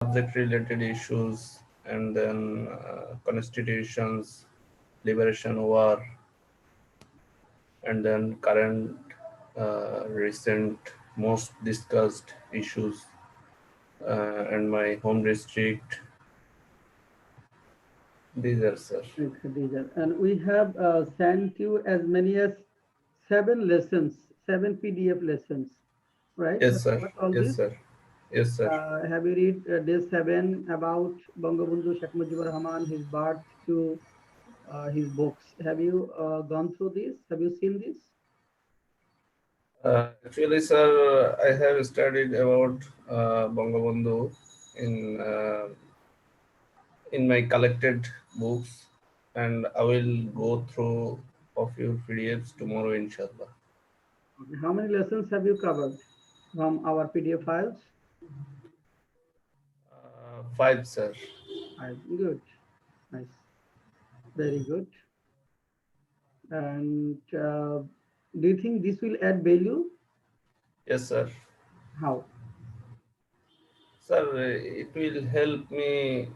subject-related issues, and then constitutions, liberation war, and then current, recent, most discussed issues, and my home district. These are, sir. Okay, Deja. And we have sent you as many as 7 lessons, 7 PDF lessons, right? Yes, Have sir. you got all Yes, this? sir. Yes, sir. Have you read day 7 about Bangabandhu Sheikh Mujibur Rahman, his birth to his books? Have you gone through this? Have you seen this? Actually, sir, I have studied about Bangabandhu in uh, in my collected books, and I will go through a few PDFs tomorrow, inshallah. Okay. How many lessons have you covered from our PDF files? 5, sir. Good, nice, very good. And do you think this will add value? Yes, sir. How? Sir, it will help me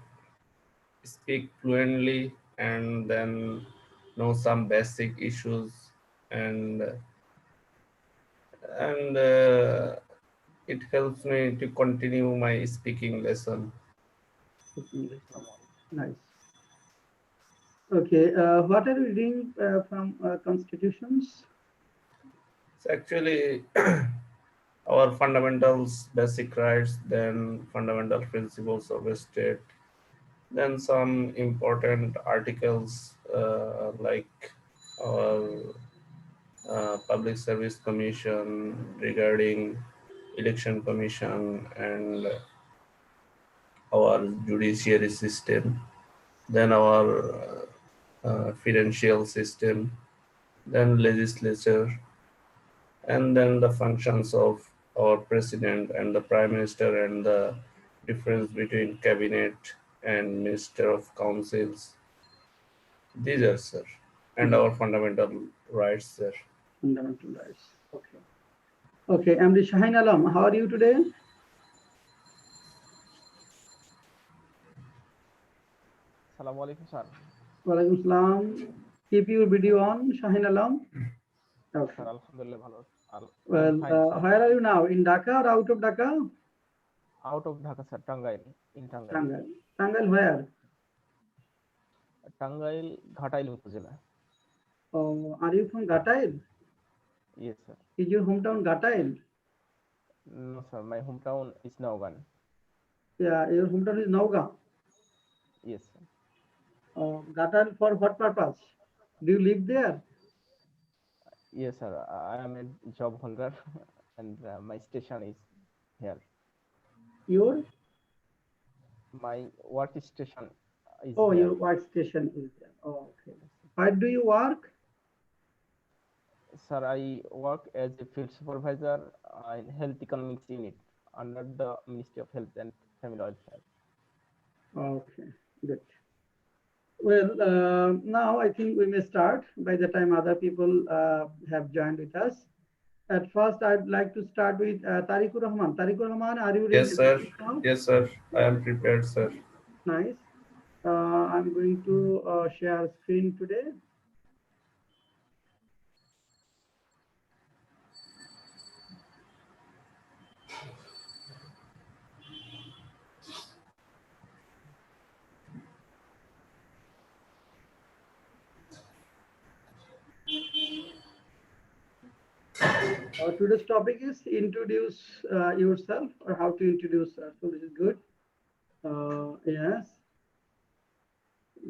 speak fluently and then know some basic issues, and it helps me to continue my speaking lesson. Nice. Okay, what are you reading from constitutions? It's actually our fundamentals, basic rights, then fundamental principles of a state, then some important articles like our Public Service Commission regarding election commission, and our judiciary system, then our financial system, then legislature, and then the functions of our president and the prime minister, and the difference between cabinet and minister of councils. These are, sir, and Mhm. our fundamental rights, sir. Fundamental rights. Okay. Okay, MD Shahin Alam, how are you today? Assalamu alaikum, sir. Walaikum salam. Keep your video on, Shahin Alam. Sir, Okay. alhamdulillah, bhalo. I'm Well, fine, sir. where are you now? In Dhaka or out of Dhaka? Out of Dhaka, sir, Tangail, in Tangail. Tangal. Tangal where? Tangail, Ghatail Upazila. Oh, are you from Gatail? Yes, sir. Is your hometown Gatail? No, sir, my hometown is Naugan. Yeah, your hometown is Nauga. Yes, sir. Gatail for what purpose? Do you live there? Yes, sir. I am a job holder and my station is here. Your My work station is Oh, here. your workstation is there. Oh, okay. Where do you work? Sir, I work as a field supervisor in Health Economics Unit under the Ministry of Health and Family Welfare. Okay, good. Well, now I think we may start by the time other people have joined with us. At first, I'd like to start with Tarikur Rahman. Tarikur Rahman, are you ready Yes, to sir. speak now? Yes, sir. I am prepared, sir. Nice. I'm going to share screen today. Today's topic is introduce yourself, or how to introduce. So this is good. Yes.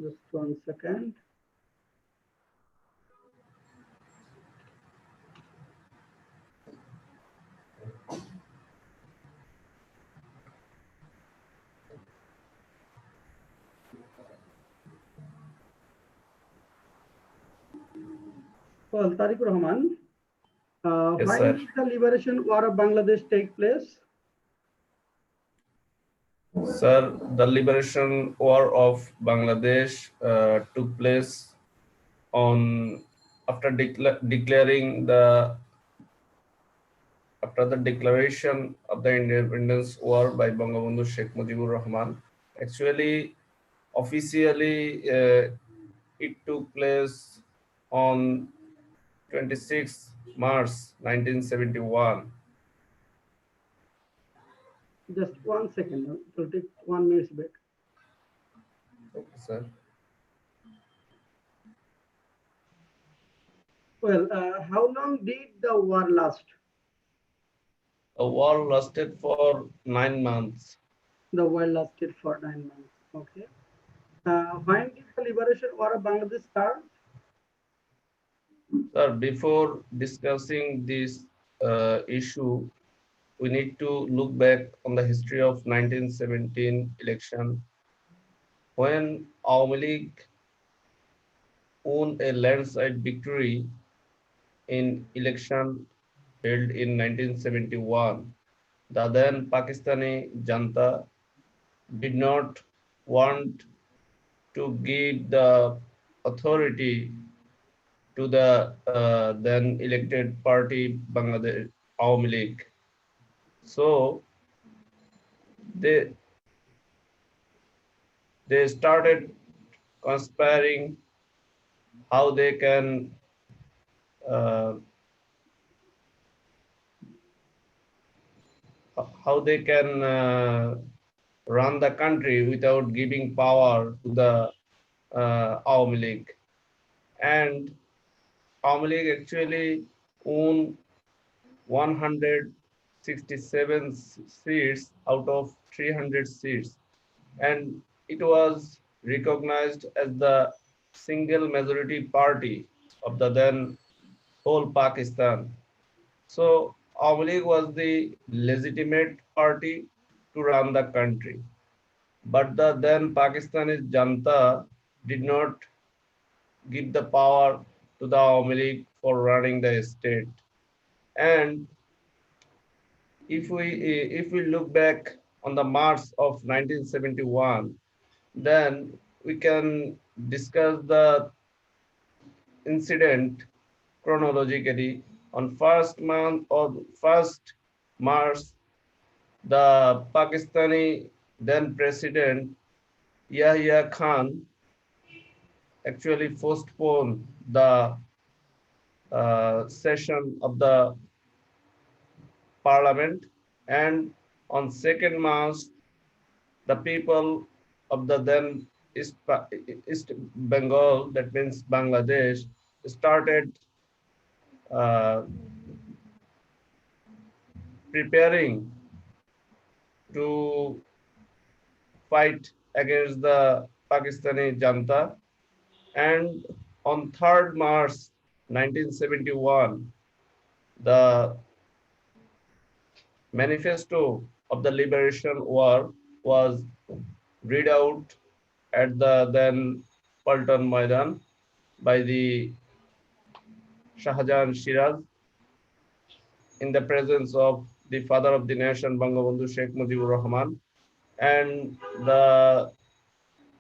Just 1 second. Well, Tariq Rahman, Yes, when sir. did the liberation war of Bangladesh take place? Sir, the liberation war of Bangladesh took place on after declaring the after the declaration of the independence war by Bangabandhu Sheikh Mujibur Rahman. Actually, officially, it took place on 26 March 1971. Just 1 second. It will take 1 minute back. Okay, sir. Well, how long did the war last? The war lasted for 9 months. The war lasted for 9 months. Okay. When did the liberation war of Bangladesh start? Sir, before discussing this issue, we need to look back on the history of 1917 election when Awami League won a landslide victory in election held in 1971. The then Pakistani Janta did not want to give the authority to the then elected party Bangladesh Awami League. So they they started conspiring how they can uh, run the country without giving power to the Awami League. And Awami League actually won 167 seats out of 300 seats, and it was recognized as the single majority party of the then whole Pakistan. So Awami League was the legitimate party to run the country. But the then Pakistani Janta did not give the power to the Awami League for running the state. And if we look back on the March of 1971, then we can discuss the incident chronologically. On first March, the Pakistani then President Yahya Khan actually postponed the session of the parliament, and on 2nd March, the people of the then East Bengal, that means Bangladesh, started uh, preparing to fight against the Pakistani Janta. And on 3rd March 1971, the manifesto of the liberation war was read out at the then Paltan Maidan by the Shahjahan Shiraz in the presence of the father of the nation, Bangabandhu Sheikh Mujibur Rahman, and the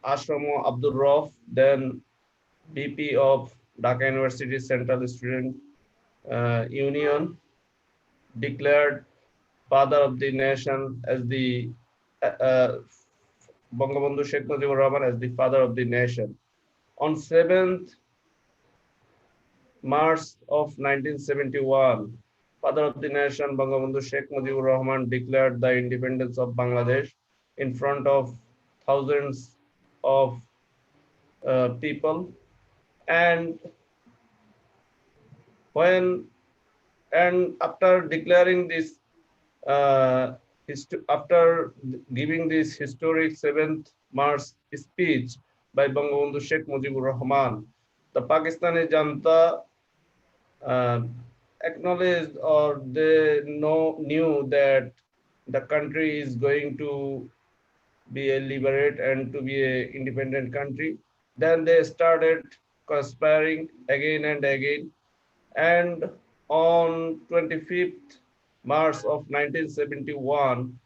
Ashramo Abdul Rauf, then VP of Dhaka University Central Student Union, declared father of the nation as the Bangabandhu Sheikh Mujibur Rahman as the father of the nation. On 7th March of 1971, father of the nation Bangabandhu Sheikh Mujibur Rahman declared the independence of Bangladesh in front of thousands of people. And when and after declaring this, uh, after giving this historic 7th March speech by Bangabandhu Sheikh Mujibur Rahman, the Pakistani Janta uh, acknowledged, or they knew that the country is going to be a liberate and to be a independent country. Then they started conspiring again and again. And on 25th March of 1971,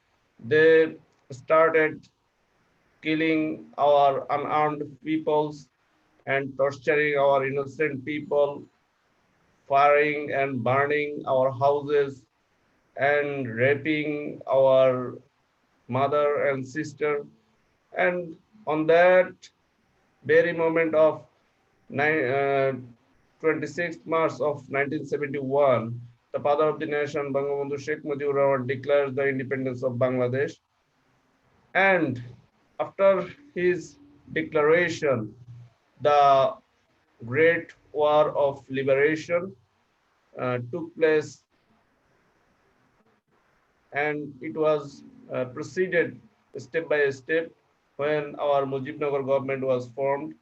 they started killing our unarmed peoples and torturing our innocent people, firing and burning our houses. and raping our mother and sister. And on that very moment of 26th March of 1971, the father of the nation, Bangabandhu Sheikh Mujibur Rahman, declares the independence of Bangladesh. And after his declaration, the Great War of Liberation took place, and it was proceeded step by step when our Mujibnagar government was formed.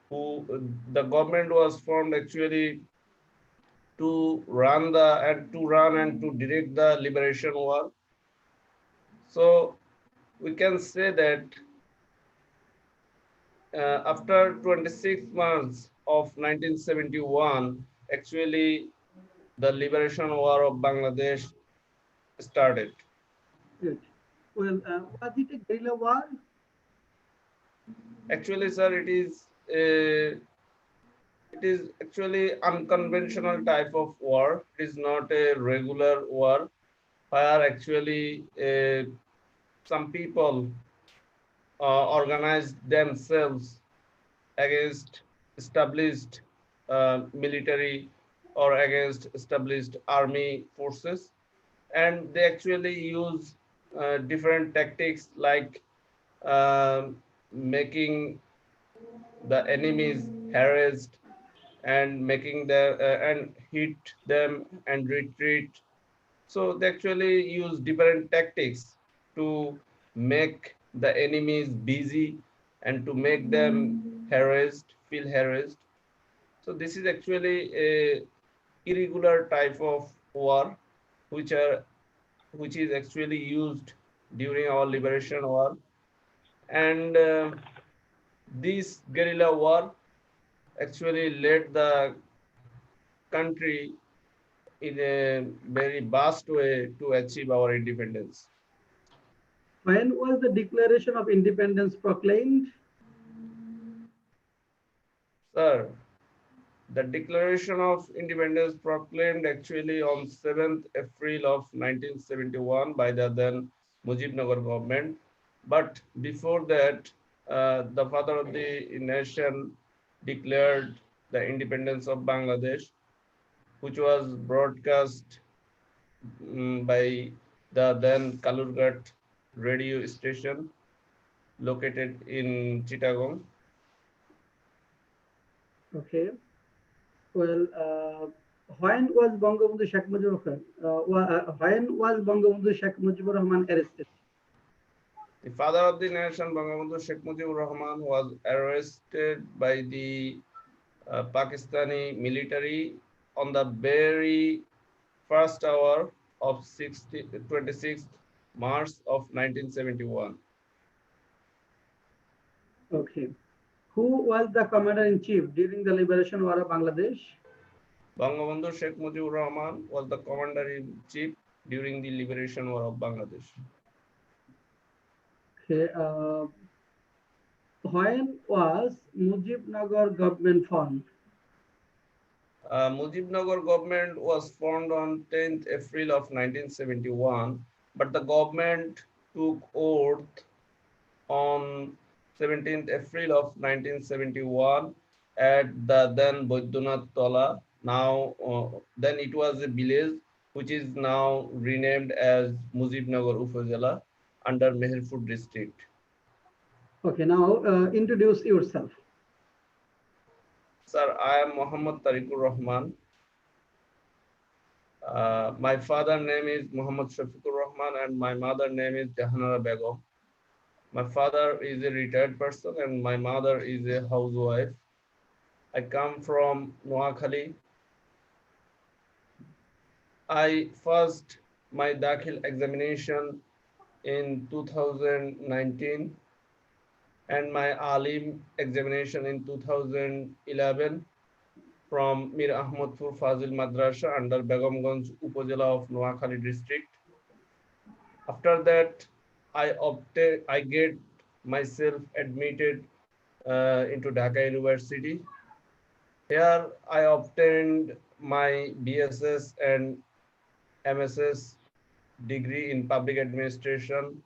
Who the government was formed actually to run and to direct the liberation war. So we can say that after 26 months of 1971, actually the liberation war of Bangladesh started. Good. Well, was it a guerrilla war? Actually, sir, it is actually unconventional type of war. It is not a regular war where actually some people organized themselves against established military or against established army forces, and they actually use different tactics like making the enemies harassed and making them and hit them and retreat. So they actually use different tactics to make the enemies busy and to make them harassed, feel harassed. So this is actually a irregular type of war, which are which is actually used during our liberation war. And this guerrilla war actually led the country in a very vast way to achieve our independence. When was the Declaration of Independence proclaimed? Sir, the Declaration of Independence proclaimed actually on 7th April of 1971 by the then Mujibnagar government. But before that, the father of the nation declared the independence of Bangladesh, which was broadcast by the then Kalurghat radio station located in Chittagong. Okay. Well, when was Bangabandhu Sheikh Mujibur when was Bangabandhu Sheikh Mujibur Rahman arrested? The father of the nation, Bangabandhu Sheikh Mujibur Rahman, was arrested by the Pakistani military on the very first hour of 26th March of 1971. Okay. Who was the commander in chief during the liberation war of Bangladesh? Bangabandhu Sheikh Mujibur Rahman was the commander in chief during the liberation war of Bangladesh. Okay. When was Mujibnagar government formed? Mujibnagar government was formed on 10th April of 1971, but the government took oath on 17th April of 1971 at the then Baidyanath Tola. Now, then it was a village which is now renamed as Mujibnagar Upazila under Meherpur district. Okay. Now introduce yourself. Sir, I am Muhammad Tariqur Rahman. My father name is Muhammad Shafiqur Rahman and my mother name is Jahanara Begum. My father is a retired person and my mother is a housewife. I come from Noakhali. I first my Dakhil examination in 2019 and my Alim examination in 2011 from Mir Ahmadpur Fazil Madrasa under Begumganj Upazila of Noakhali district. After that, I get myself admitted into Dhaka University. Here I obtained my BSS and MSS degree in public administration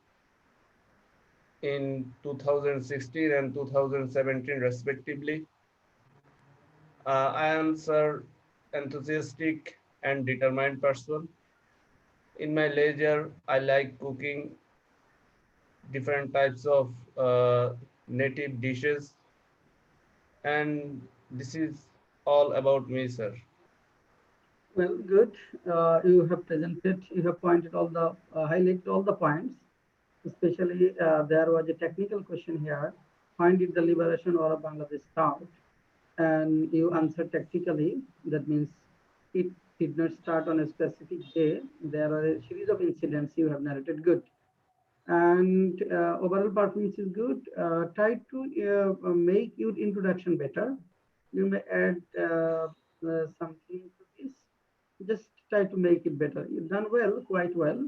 in 2016 and 2017 respectively. I am sir enthusiastic and determined person. In my leisure, I like cooking different types of native dishes, and this is all about me, sir. Well, good. You have presented, you have pointed all the, highlighted all the points. Especially, there was a technical question here. When did the liberation of Bangladesh start? And you answered tactically. That means it did not start on a specific day. There are a series of incidents you have narrated. Good. And overall performance is good. Try to make your introduction better. You may add something to this. Just try to make it better. You've done well, quite well.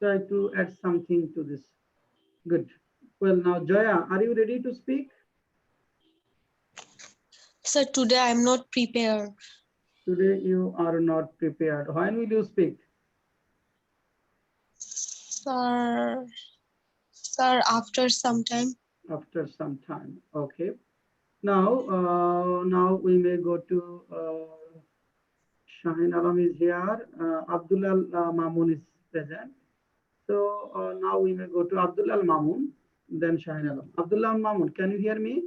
Try to add something to this. Good. Well, now, Joya, are you ready to speak? So today I'm not prepared. Today you are not prepared. When will you speak? Sir, sir, after some time. After some time. Okay. Now we may go to Shahin Alam is here. Abdullah Mamun is present. So now we may go to Abdullah Mamun, then Shahin Alam. Abdullah Mamun, can you hear me?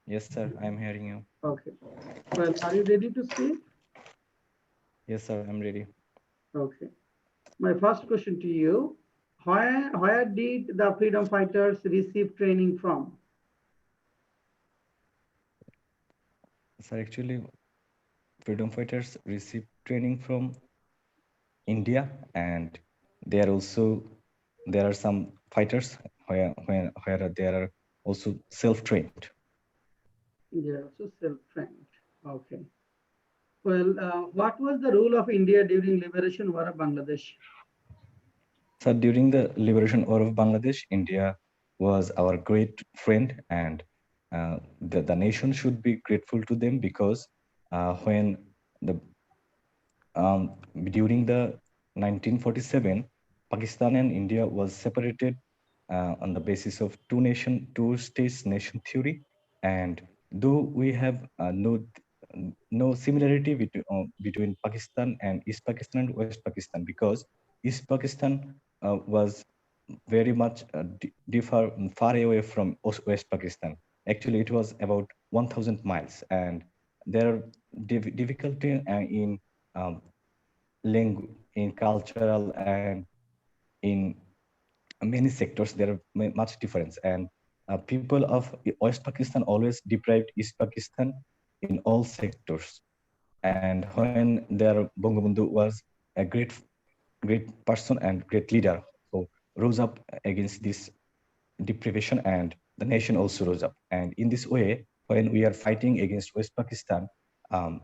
Yes, sir, I'm hearing you. Okay. Well, are you ready to speak? Yes, sir, I'm ready. Okay. My first question to you, where did the freedom fighters receive training from? Sir, actually, freedom fighters receive training from India, and there are also there are some fighters where they are also self-trained. Yeah, so self-trained. Okay. Well, what was the role of India during liberation war of Bangladesh? So during the liberation war of Bangladesh, India was our great friend, and the nation should be grateful to them because when the during the 1947, Pakistan and India was separated on the basis of two states nation theory, and though we have no similarity between Pakistan and East Pakistan and West Pakistan, because East Pakistan was very much far away from West Pakistan. Actually, it was about 1,000 miles, and there are difficulty in um, language, in cultural, and in many sectors. There are much difference, and people of West Pakistan always deprived East Pakistan in all sectors. And when their Bangabandhu was a great person and great leader who rose up against this deprivation, and the nation also rose up. And in this way, when we are fighting against West Pakistan, um,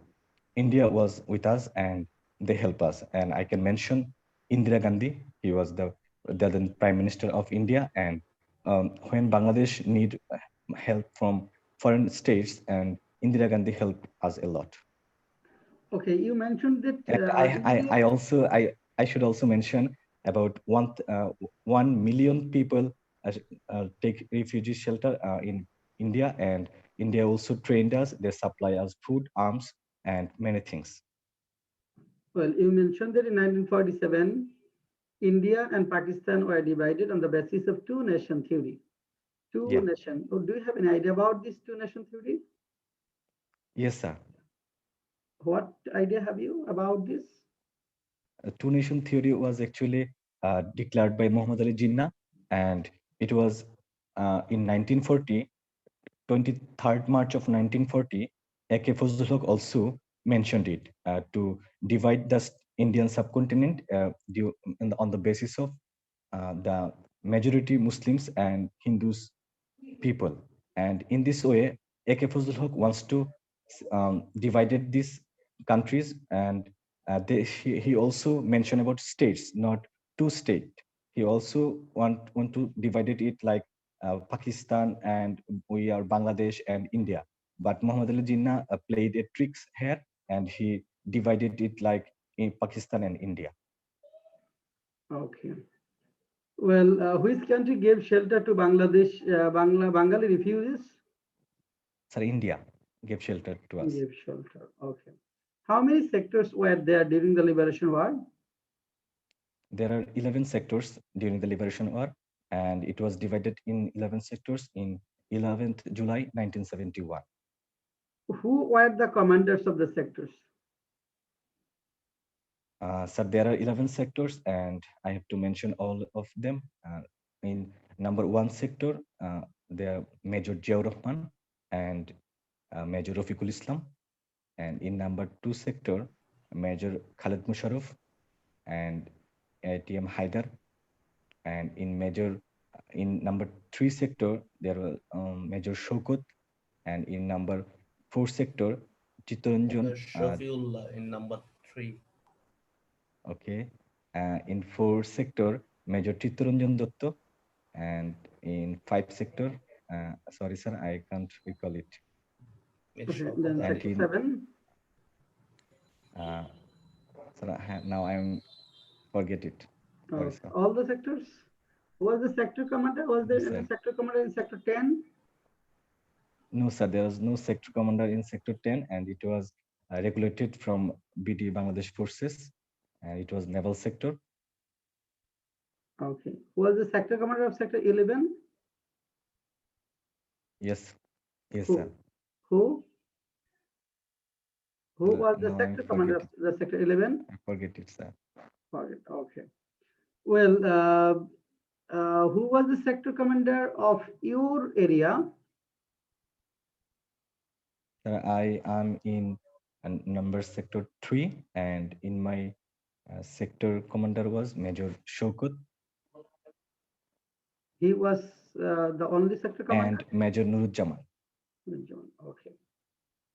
India was with us and they help us. And I can mention Indira Gandhi. He was the then Prime Minister of India. And when Bangladesh need help from foreign states, and Indira Gandhi helped us a lot. Okay, you mentioned that And I should also mention about 1 million people take refugee shelter in India, and India also trained us. They supply us food, arms, and many things. well, you mentioned that in 1947, India and Pakistan were divided on the basis of two-nation theory. Yeah. Two-nation. Oh, do you have any idea about this two-nation theory? Yes, sir. What idea have you about this? Two-nation theory was actually declared by Muhammad Ali Jinnah, and it was in 1940, 23rd March of 1940, A.K. Fazlul Haq also mentioned it to divide the Indian subcontinent on the basis of the majority Muslims and Hindus people. And in this way, A.K. Fazlul Haq wants to divided these countries, and he also mentioned about states, not two state. He also want to divided it like Pakistan, and we are Bangladesh and India. But Muhammad Ali Jinnah played a tricks here, and he divided it like in Pakistan and India. Okay. Well, which country gave shelter to Bangladesh, Bengali refugees? Sir, India gave shelter to us. Gave shelter. Okay. How many sectors were there during the Liberation War? There are 11 sectors during the Liberation War, and it was divided in 11 sectors in 11th July 1971. Who were the commanders of the sectors? Sir, there are 11 sectors, and I have to mention all of them. In number one sector, there are Major Jiaur Rahman and Major Rafiqul Islam. And in number two sector, Major Khalid Musharraf and ATM Haidar. And in number three sector, there were Major Shaukat, and in number four sector, Chitranjan. Shafiullah in number three. Okay, in four sector, Major Chitranjan Dotto, and in five sector, sorry sir, I can't recall it. Mir Okay, Shaukat then And Ali. sector in 7. sir, now I'm forget it. Sorry Okay. sir. All the sectors. Who was the sector commander? Was there Yes any sir. sector commander in sector 10? No sir, there was no sector commander in sector 10, and it was regulated from BD Bangladesh Forces, and it was naval sector. Okay. Who was the sector commander of sector 11? Yes, yes sir. Who? Who? Who Sir, was the now I'm sector commander forget of it. the sector 11? I forget it sir. Forget. Okay. Well, who was the sector commander of your area? Sir, I am in number sector 3, and in my sector commander was Major Shaukat He was the only sector commander? and Major Nurujjaman. John. Okay.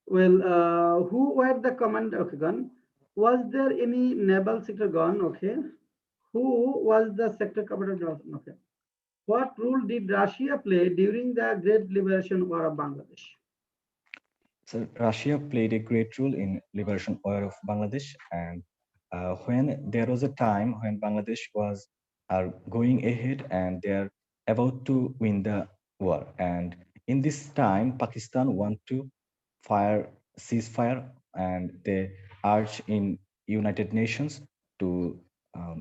Well, who were the commander? Okay, gun. Was there any naval sector gun? Okay. Who was the sector commander? Okay. What role did Russia play during the Great Liberation War of Bangladesh? So Russia played a great role in liberation war of Bangladesh, and when there was a time when Bangladesh was going ahead and they're about to win the war, and in this time Pakistan want to fire ceasefire, and they urge in United Nations to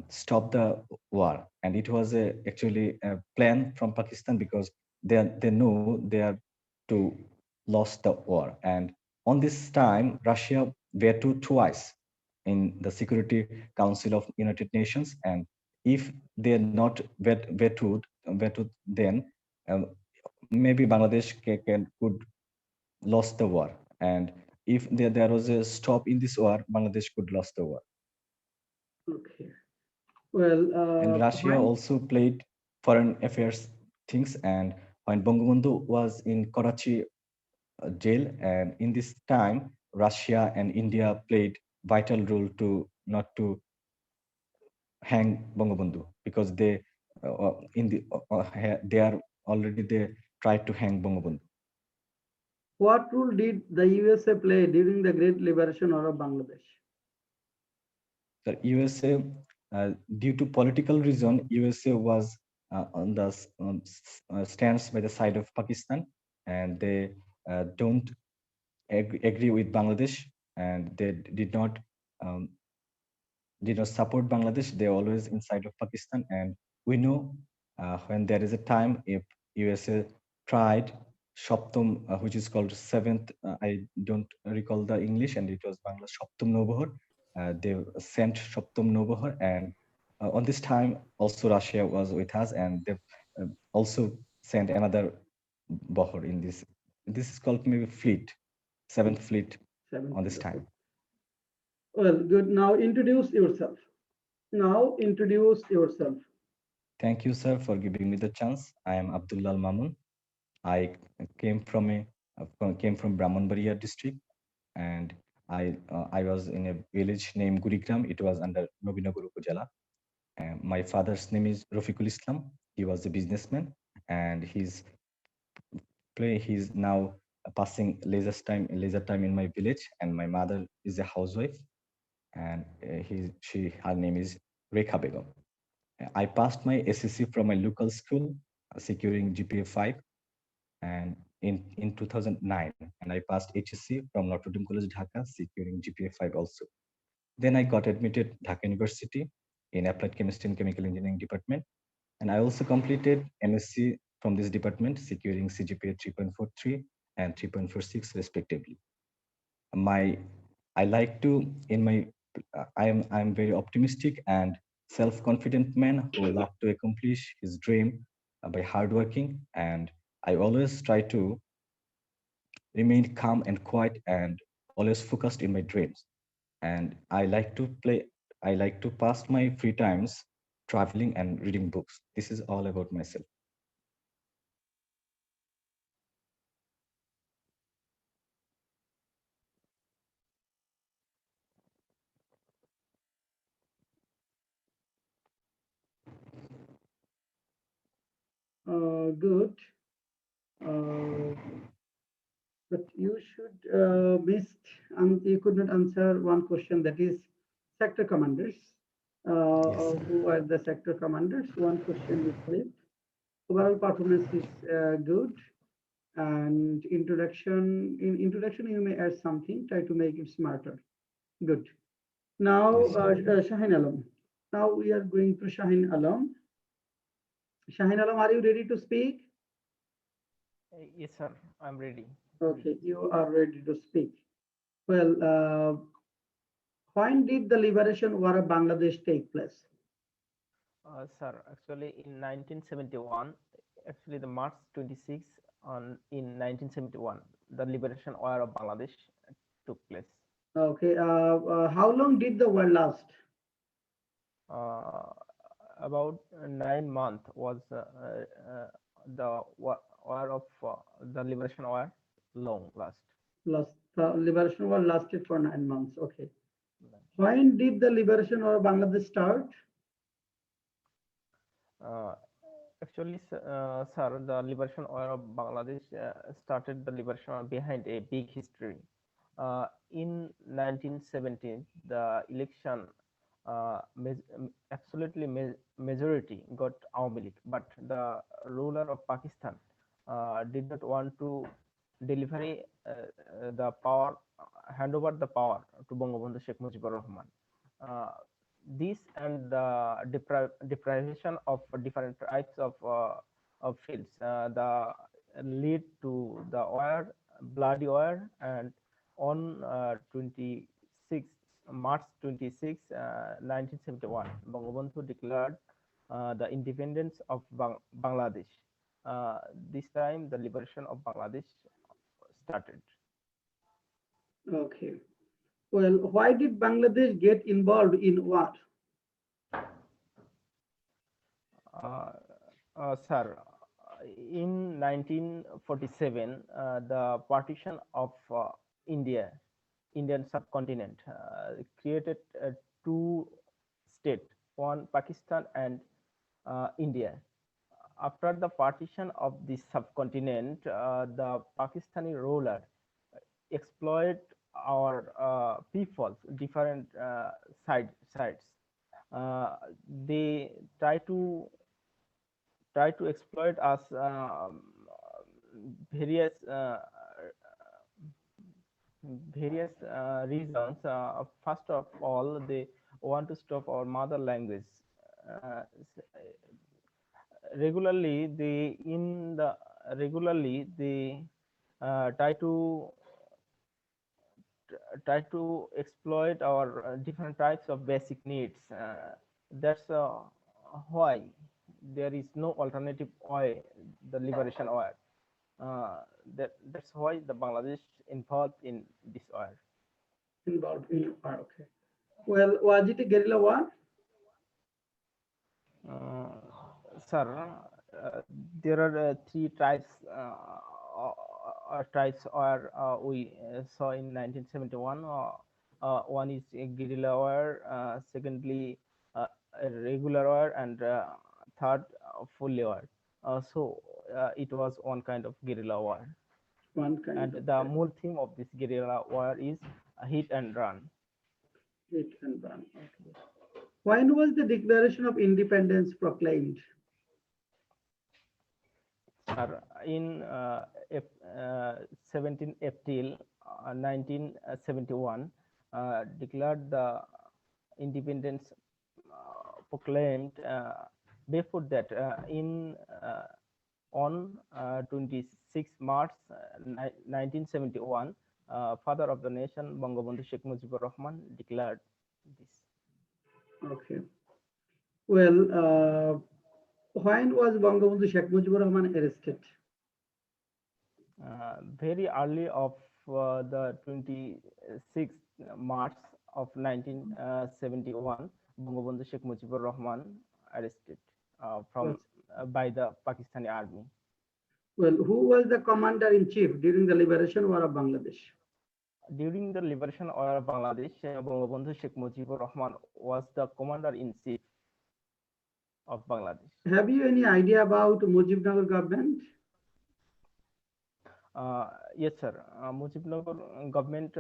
stop the war, and it was actually a plan from Pakistan because they know they are to lost the war. And on this time, Russia vetoed twice in the Security Council of United Nations. And if they're not vetoed then um, maybe Bangladesh could lost the war. And if there was a stop in this war, Bangladesh could lost the war. Okay. Well, And Russia when also played foreign affairs things. And when Bangabandhu was in Karachi jail. And in this time, Russia and India played vital role to not to hang Bangabandhu because they they are already they tried to hang Bangabandhu. what role did the USA play during the Great Liberation War of Bangladesh? The USA, due to political reason, USA was on the stands by the side of Pakistan, and they don't agree with Bangladesh, and they um, did not support Bangladesh. They're always inside of Pakistan. And we know when there is a time if USA tried Shoptum, which is called seventh, I don't recall the English, and it was Bangla Shoptum Nobohor. They sent Shoptum Nobohor, and on this time also Russia was with us, and they also sent another Bohor in this. This is called maybe fleet, seventh fleet Seventh. on this time. Well, good. Now introduce yourself. Now introduce yourself. Thank you, sir, for giving me the chance. I am Abdullah Mamun. I came from Brahmanbaria district, and I was in a village named Gurigram. It was under Nobinagar Upazila. And my father's name is Rafiqul Islam. He was a businessman, and he's now passing leisure time in my village. And my mother is a housewife, and her name is Rekha Begum. I passed my SSC from my local school, securing GPA 5, and in 2009, and I passed HSC from Notre Dame College, Dhaka, securing GPA 5 also. Then I got admitted Dhaka University in Applied Chemistry and Chemical Engineering department, and I also completed MSc from this department, securing CGPA 3.43 and 3.46 respectively. My I like to in my I'm very optimistic and self-confident man who love to accomplish his dream by hard working, and I always try to remain calm and quiet and always focused in my dreams. And I like to pass my free times traveling and reading books. This is all about myself. Good. Uh, but you should missed and you could not answer one question, that is sector commanders. Yes. Who are the sector commanders? One question you slipped. Overall performance is good. And in introduction, you may add something, try to make it smarter. Good. Now, Yes, sir. Shahin Alam. Now we are going to Shahin Alam. Shahin Alam, are you ready to speak? Yes, sir. I'm ready. Okay, you are ready to speak. Well, when did the liberation war of Bangladesh take place? Sir, actually in 1971, actually the March 26 in 1971, the liberation war of Bangladesh took place. Okay, how long did the war last? Uh, about 9 months was the war of the liberation war long last. Last, the liberation war lasted for 9 months. Okay. When did the liberation war of Bangladesh start? Uh, Actually, sir, the liberation war of Bangladesh started the liberation war behind a big history. In 1917, the election absolutely majority got Awami League, but the ruler of Pakistan did not want to deliver the power, hand over the power to Bangabandhu Sheikh Mujibur Rahman. Uh, this and the deprivation of different types of fields the lead to the war, bloody war, and on 26 March 26, 1971, Bangabandhu declared the independence of Bangladesh. Uh, this time, the liberation of Bangladesh started. Okay. Well, why did Bangladesh get involved in war? Uh, Sir, in 1947, the partition of Indian subcontinent created two states, one Pakistan and India. After the partition of this subcontinent, the Pakistani ruler exploit our people's different sides. They try to exploit us various various reasons. First of all, they want to stop our mother language. Uh, regularly, they in the regularly they try to exploit our different types of basic needs. That's why there is no alternative way, the liberation war. That's why the Bangladesh involved in this war. Involved in war. Okay. Well, was it a guerrilla war? Uh, Sir, there are three types types or we saw in 1971. One is a guerrilla war, secondly a regular war, and third fully war. It was one kind of guerrilla war, One kind and of the whole theme of this guerrilla war is hit and run. hit and run. Okay. When was the Declaration of Independence proclaimed? Sir, in 17 April 1971, declared the independence proclaimed. Before that, in on 26 March 1971, father of the nation, Bangabandhu Sheikh Mujibur Rahman, declared this. Okay. Well, when was Bangabandhu Sheikh Mujibur Rahman arrested? Very early of the 26th March of 1971, Bangabandhu Sheikh Mujibur Rahman arrested from by the Pakistani army. Well, who was the commander in chief during the liberation war of Bangladesh? During the liberation war of Bangladesh, Bangabandhu Sheikh Mujibur Rahman was the commander in chief of Bangladesh. Have you any idea about Mujibnagar government? Yes, sir. Mujibnagar government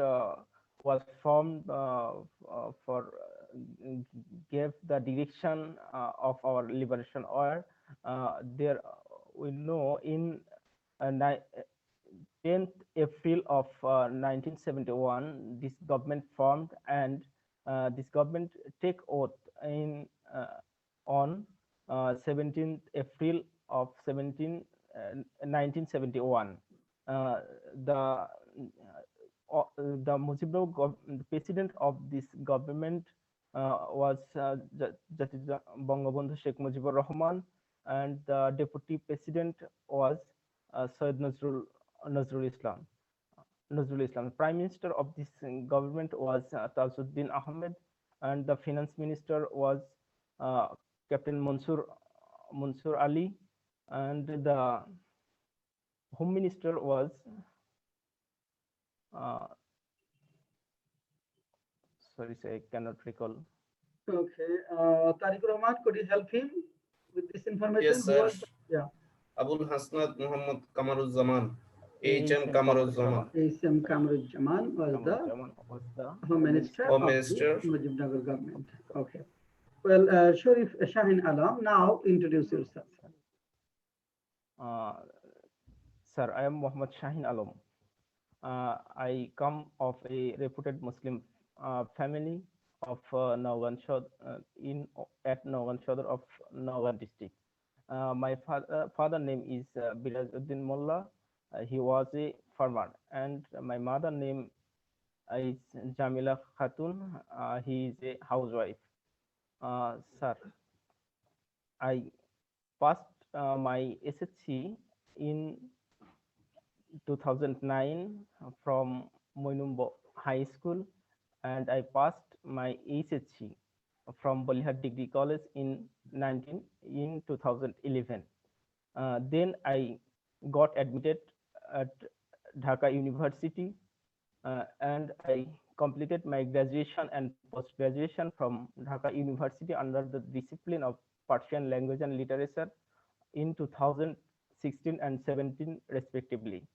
was formed for gave the direction of our liberation war. There we know in 10th April of 1971, this government formed, and this government take oath in on 17th April of 1971. The Mujibur the president of this government was Bangabandhu Sheikh Mujibur Rahman, and the deputy president was Sayyid Nazrul Islam. Prime Minister of this government was Tajuddin Ahmed, and the Finance Minister was Captain Mansur Ali, and the Home Minister was sorry, sir, I cannot recall. Okay, Tariq Rahman, could you help him with this information? Yes, Who sir. was Yeah. Abul Hasnat Muhammad Kamaruzzaman, HM Kamaruzzaman. A.S.M. Kamruzzaman was the Home Minister Home of Minister. the Mujibnagar government. Okay. Well, Sharif Shahin Alam, now introduce yourself. Sir, I am Muhammad Shahin Alam. I come of a reputed Muslim family of Naugan at Naugan Shodar of Naugan district. My father name is Birajuddin Mullah. He was a farmer, and my mother name is Jamila Khatun. He is a housewife. Sir, I passed my SSC in 2009 from Moinumbo High School, and I passed my HSC from Balihar Degree College in 2011. Then I got admitted at Dhaka University, and I completed my graduation and post-graduation from Dhaka University under the discipline of Persian language and literature in 2016 and 17 respectively.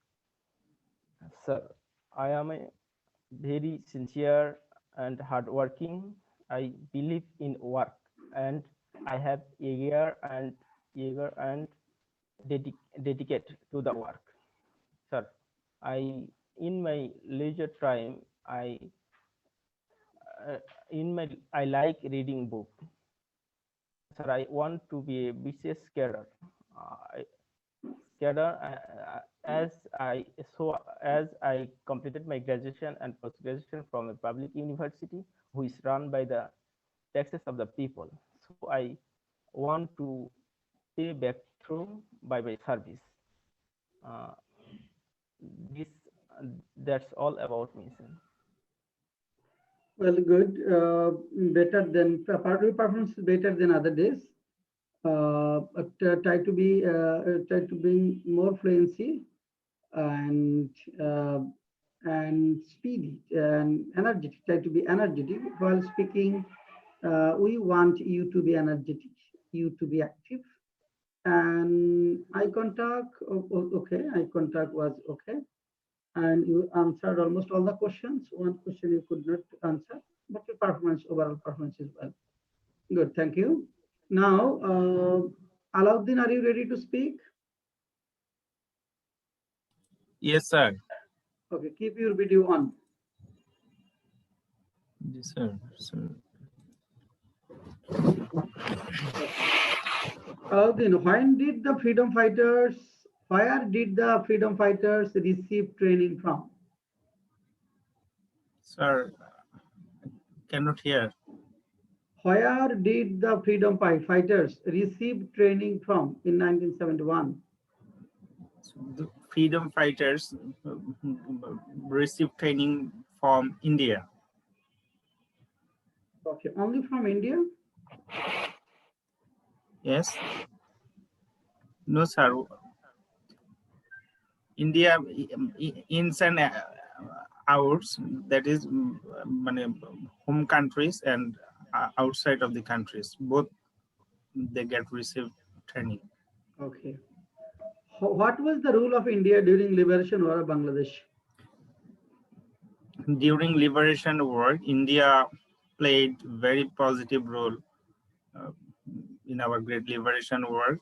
Sir, I am a very sincere and hardworking. I believe in work, and I have eager and dedicated to the work. Sir, in my leisure time, I like reading book. Sir, I want to be a BCS cadre. As I completed my graduation and post-graduation from a public university, who is run by the taxes of the people. So I want to pay back through by my service. This that's all about me, sir. Well, good. Better than performance is better than other days. But try to bring more fluency and speedy and energetic. Try to be energetic while speaking. We want you to be energetic, you to be active. And eye contact, okay. Eye contact was okay, and you answered almost all the questions. One question you could not answer, but your performance, overall performance is well. Good, thank you. Now, Alauddin, are you ready to speak? Yes, sir. Okay, keep your video on. Yes, sir. Alauddin, where did the freedom fighters receive training from? Sir, cannot hear. Where did the freedom fighters receive training from in 1971? The freedom fighters received training from India. Okay, only from India? Yes. No, sir. India ins and outs, that is home countries and outside of the countries, both they get received training. Okay. What was the role of India during liberation war of Bangladesh? During liberation war, India played very positive role in our great liberation war.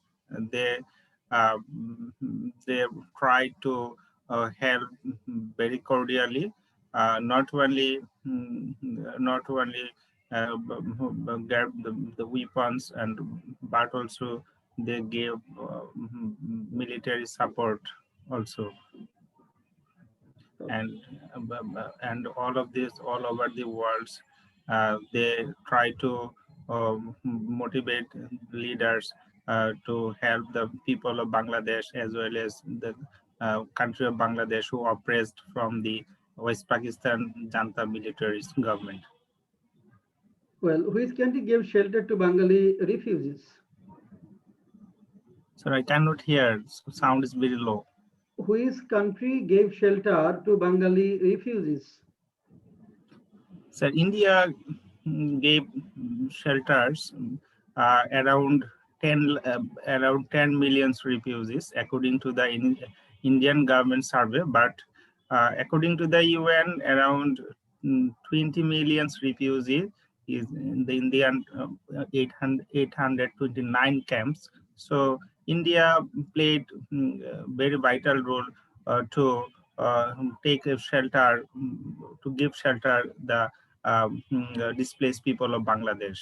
They uh, they tried to help very cordially, not only get the weapons but also they gave military support also. Okay. And all of this all over the world, they try to motivate leaders to help the people of Bangladesh as well as the country of Bangladesh who oppressed from the West Pakistan Janta military government. Well, which country gave shelter to Bengali refugees? So I cannot hear, sound is very low. Which country gave shelter to Bengali refugees? So India gave shelters around 10 million refugees according to the Indian government survey, but according to the UN, around 20 million refugees is in the Indian 829 camps. So India played a very vital role to take a shelter, to give shelter the displaced people of Bangladesh.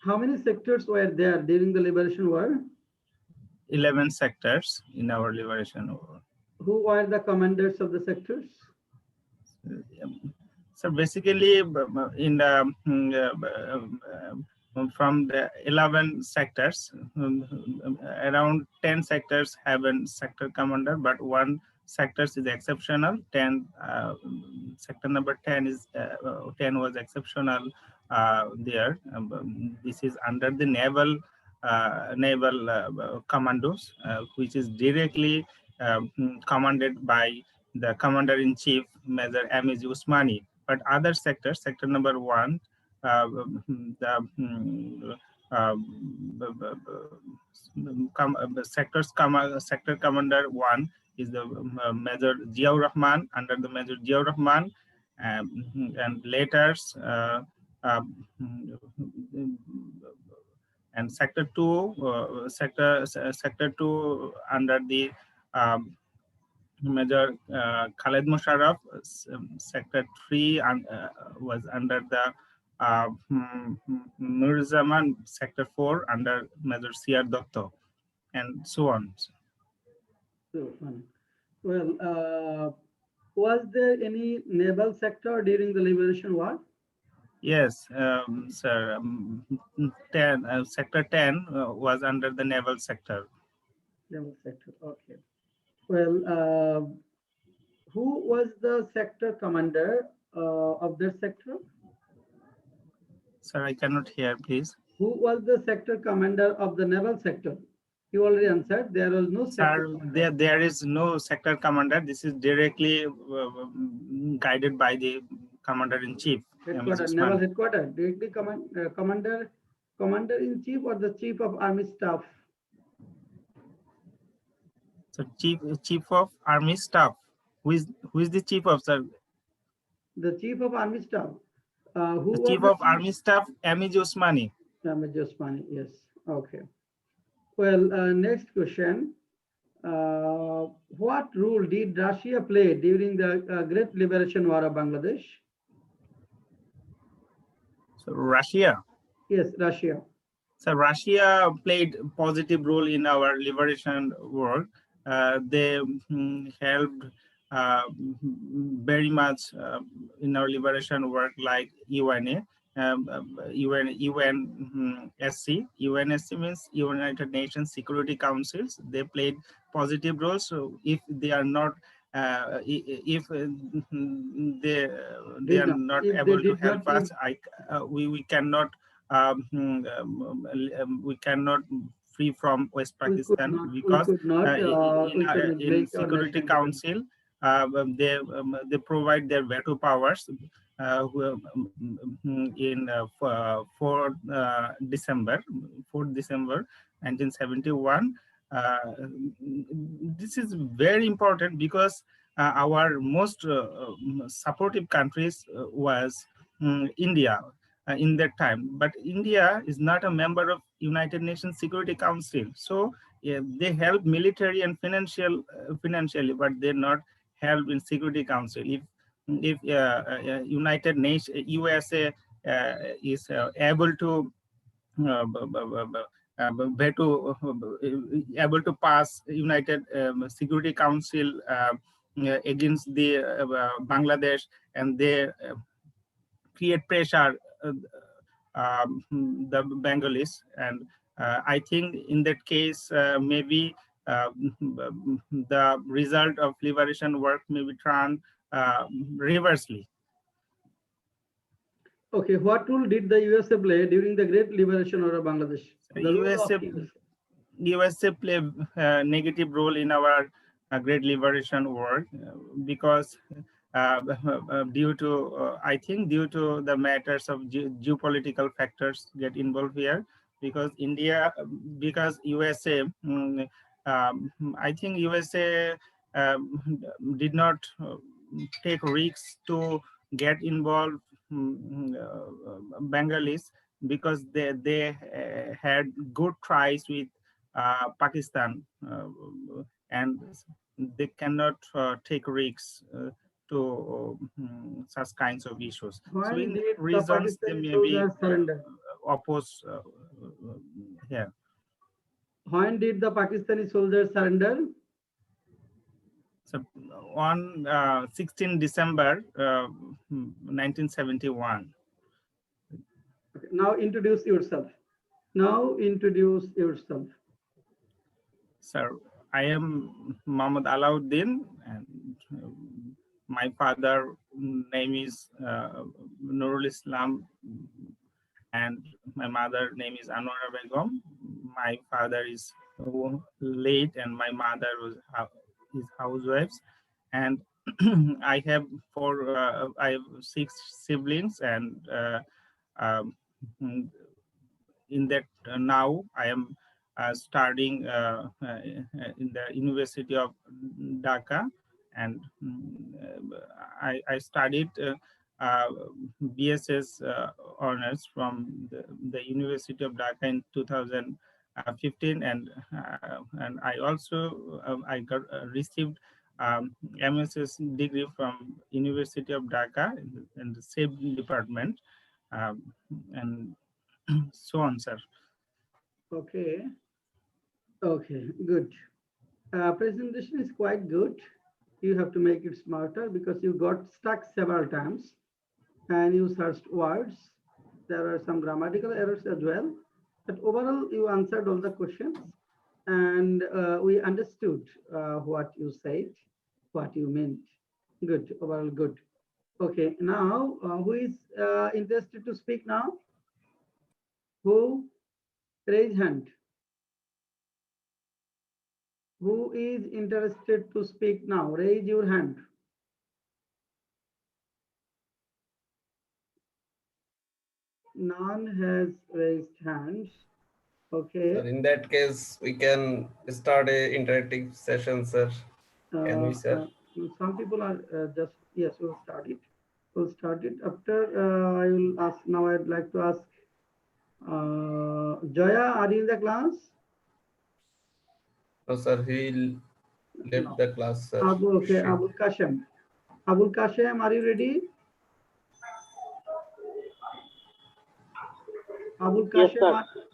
How many sectors were there during the liberation war? 11 sectors in our liberation war. Who were the commanders of the sectors? So basically, in the from the 11 sectors, around 10 sectors have a sector commander, but one sector is exceptional. 10 sector number 10 is 10 was exceptional there. This is under the naval commandos, which is directly commanded by the commander-in-chief, Major Amiz Usmani. But other sectors, sector number 1, sector commander 1 is the Major Ziaur Rahman, under the Major Ziaur Rahman, and later and sector 2, sector 2 under the Major Khaled Musharraf. Sector 3 was under the Nur Zaman. Sector 4 under Major Siar Dotto, and so on. So, well, was there any naval sector during the liberation war? Yes, sir. Sector 10 was under the naval sector. Naval sector, okay. Well, who was the sector commander of that sector? Sir, I cannot hear, please. Who was the sector commander of the naval sector? You already answered. There was no sector. Sir, there is no sector commander. This is directly guided by the commander-in-chief. Headquarters, naval headquarters, directly commander-in-chief or the chief of army staff? So chief of army staff. Who is the chief of, sir? The chief of army staff. The chief of army staff, Amiz Usmani. Just money. Yes. Okay. Well, next question. What role did Russia play during the Great Liberation War of Bangladesh? So Russia. Yes, Russia. So Russia played a positive role in our liberation work. They helped very much in our liberation work, like UNA, UNSC. UNSC means United Nations Security Councils. They played positive roles. So if they are not, if they Did are not. not If they able to did not, help us, we cannot we cannot free from West Pakistan, we because could not, in make our Security nation independent. Council they provide their veto powers in 4th December 1971. Uh, this is very important because our most supportive countries was India in that time. But India is not a member of United Nations Security Council, so yeah, they help military and financially, but they're not help in Security Council. If United Nations USA is able to veto, able to pass United Security Council against the Bangladesh, and they create pressure the Bengalis, and I think in that case maybe the result of liberation work may be turned reversely. Okay, what role did the USA play during the Great Liberation War of Bangladesh? The role of USA USA play a negative role in our Great Liberation work because due to I think due to the matters of geopolitical factors get involved here, because because USA I think USA did not take risks to get involved Bengalis, because they had good ties with Pakistan, and they cannot take risks to such kinds of issues. So when in did the reasons they Pakistani may be soldiers surrender? oppose here. When did the Pakistani soldiers surrender? So on 16 December 1971. Okay, now introduce yourself. Now introduce yourself. Sir, I am Muhammad Alauddin, and my father name is Nurul Islam, and my mother name is Anwara Begum. My father is late, and my mother was his housewives, and I have I have 6 siblings, and um, in that now I am studying in the University of Dhaka, and I studied BSS honors from the University of Dhaka in 2015, and I also I got received MSS degree from University of Dhaka in the same department, and so on, sir. Okay. Okay, good. Presentation is quite good. You have to make it smarter because you got stuck several times and you searched words. There are some grammatical errors as well, but overall you answered all the questions and we understood what you said, what you meant. Good, overall good. Okay, now who is interested to speak now? Who? Raise hand. Who is interested to speak now? Raise your hand. None has raised hand. Okay. Sir, in that case, we can start a interactive session, sir. Can we, sir? Some people are just, yes, we'll start it. We'll start it after I will ask, now I'd like to ask Joya, are you in the class? No, sir, he left No. the class, sir. Okay, She- Abul Kashem. Abul Kashem, are you ready? Abul Yes, Kashem, sir.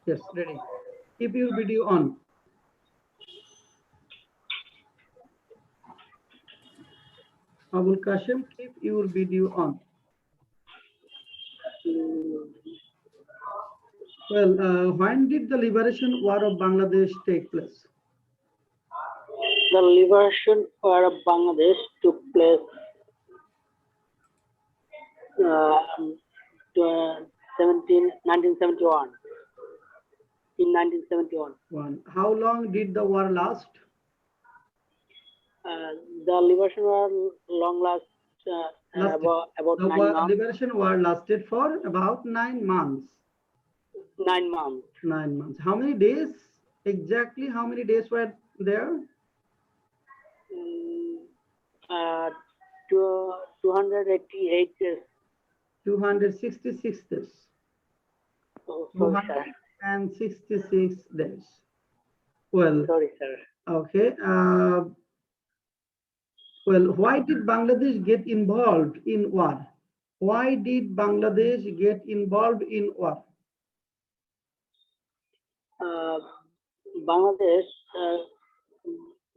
yes, ready. Keep your video on. Abul Kashem, keep your video on. Well, when did the liberation war of Bangladesh take place? The liberation war of Bangladesh took place to 1971. In 1971. How long did the war last? The liberation war long last about The 9 months. liberation war lasted for about 9 months. 9 months. 9 months. How many days? Exactly how many days were there? 288 days. 266 days. Oh, sorry, sir. 266 days. Well, Sorry, sir. okay. Well, why did Bangladesh get involved in war? Why did Bangladesh get involved in war? Bangladesh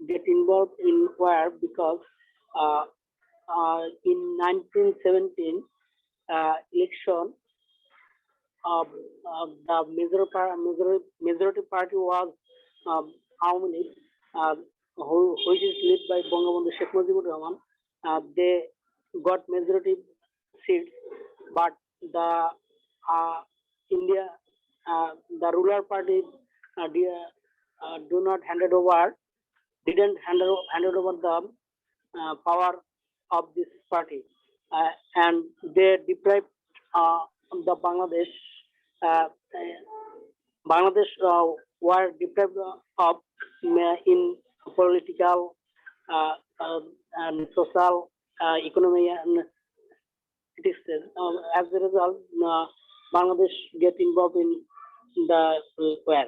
get involved in war because in 1917 election, the majority party was Awamu League, which is led by Bangabandhu Sheikh Mujibur Rahman. They got majority seats, but the India, the ruler party didn't hand over the power of this party, and they deprived the Bangladesh were deprived of in political and social economy, and it is as a result Bangladesh get involved in the war.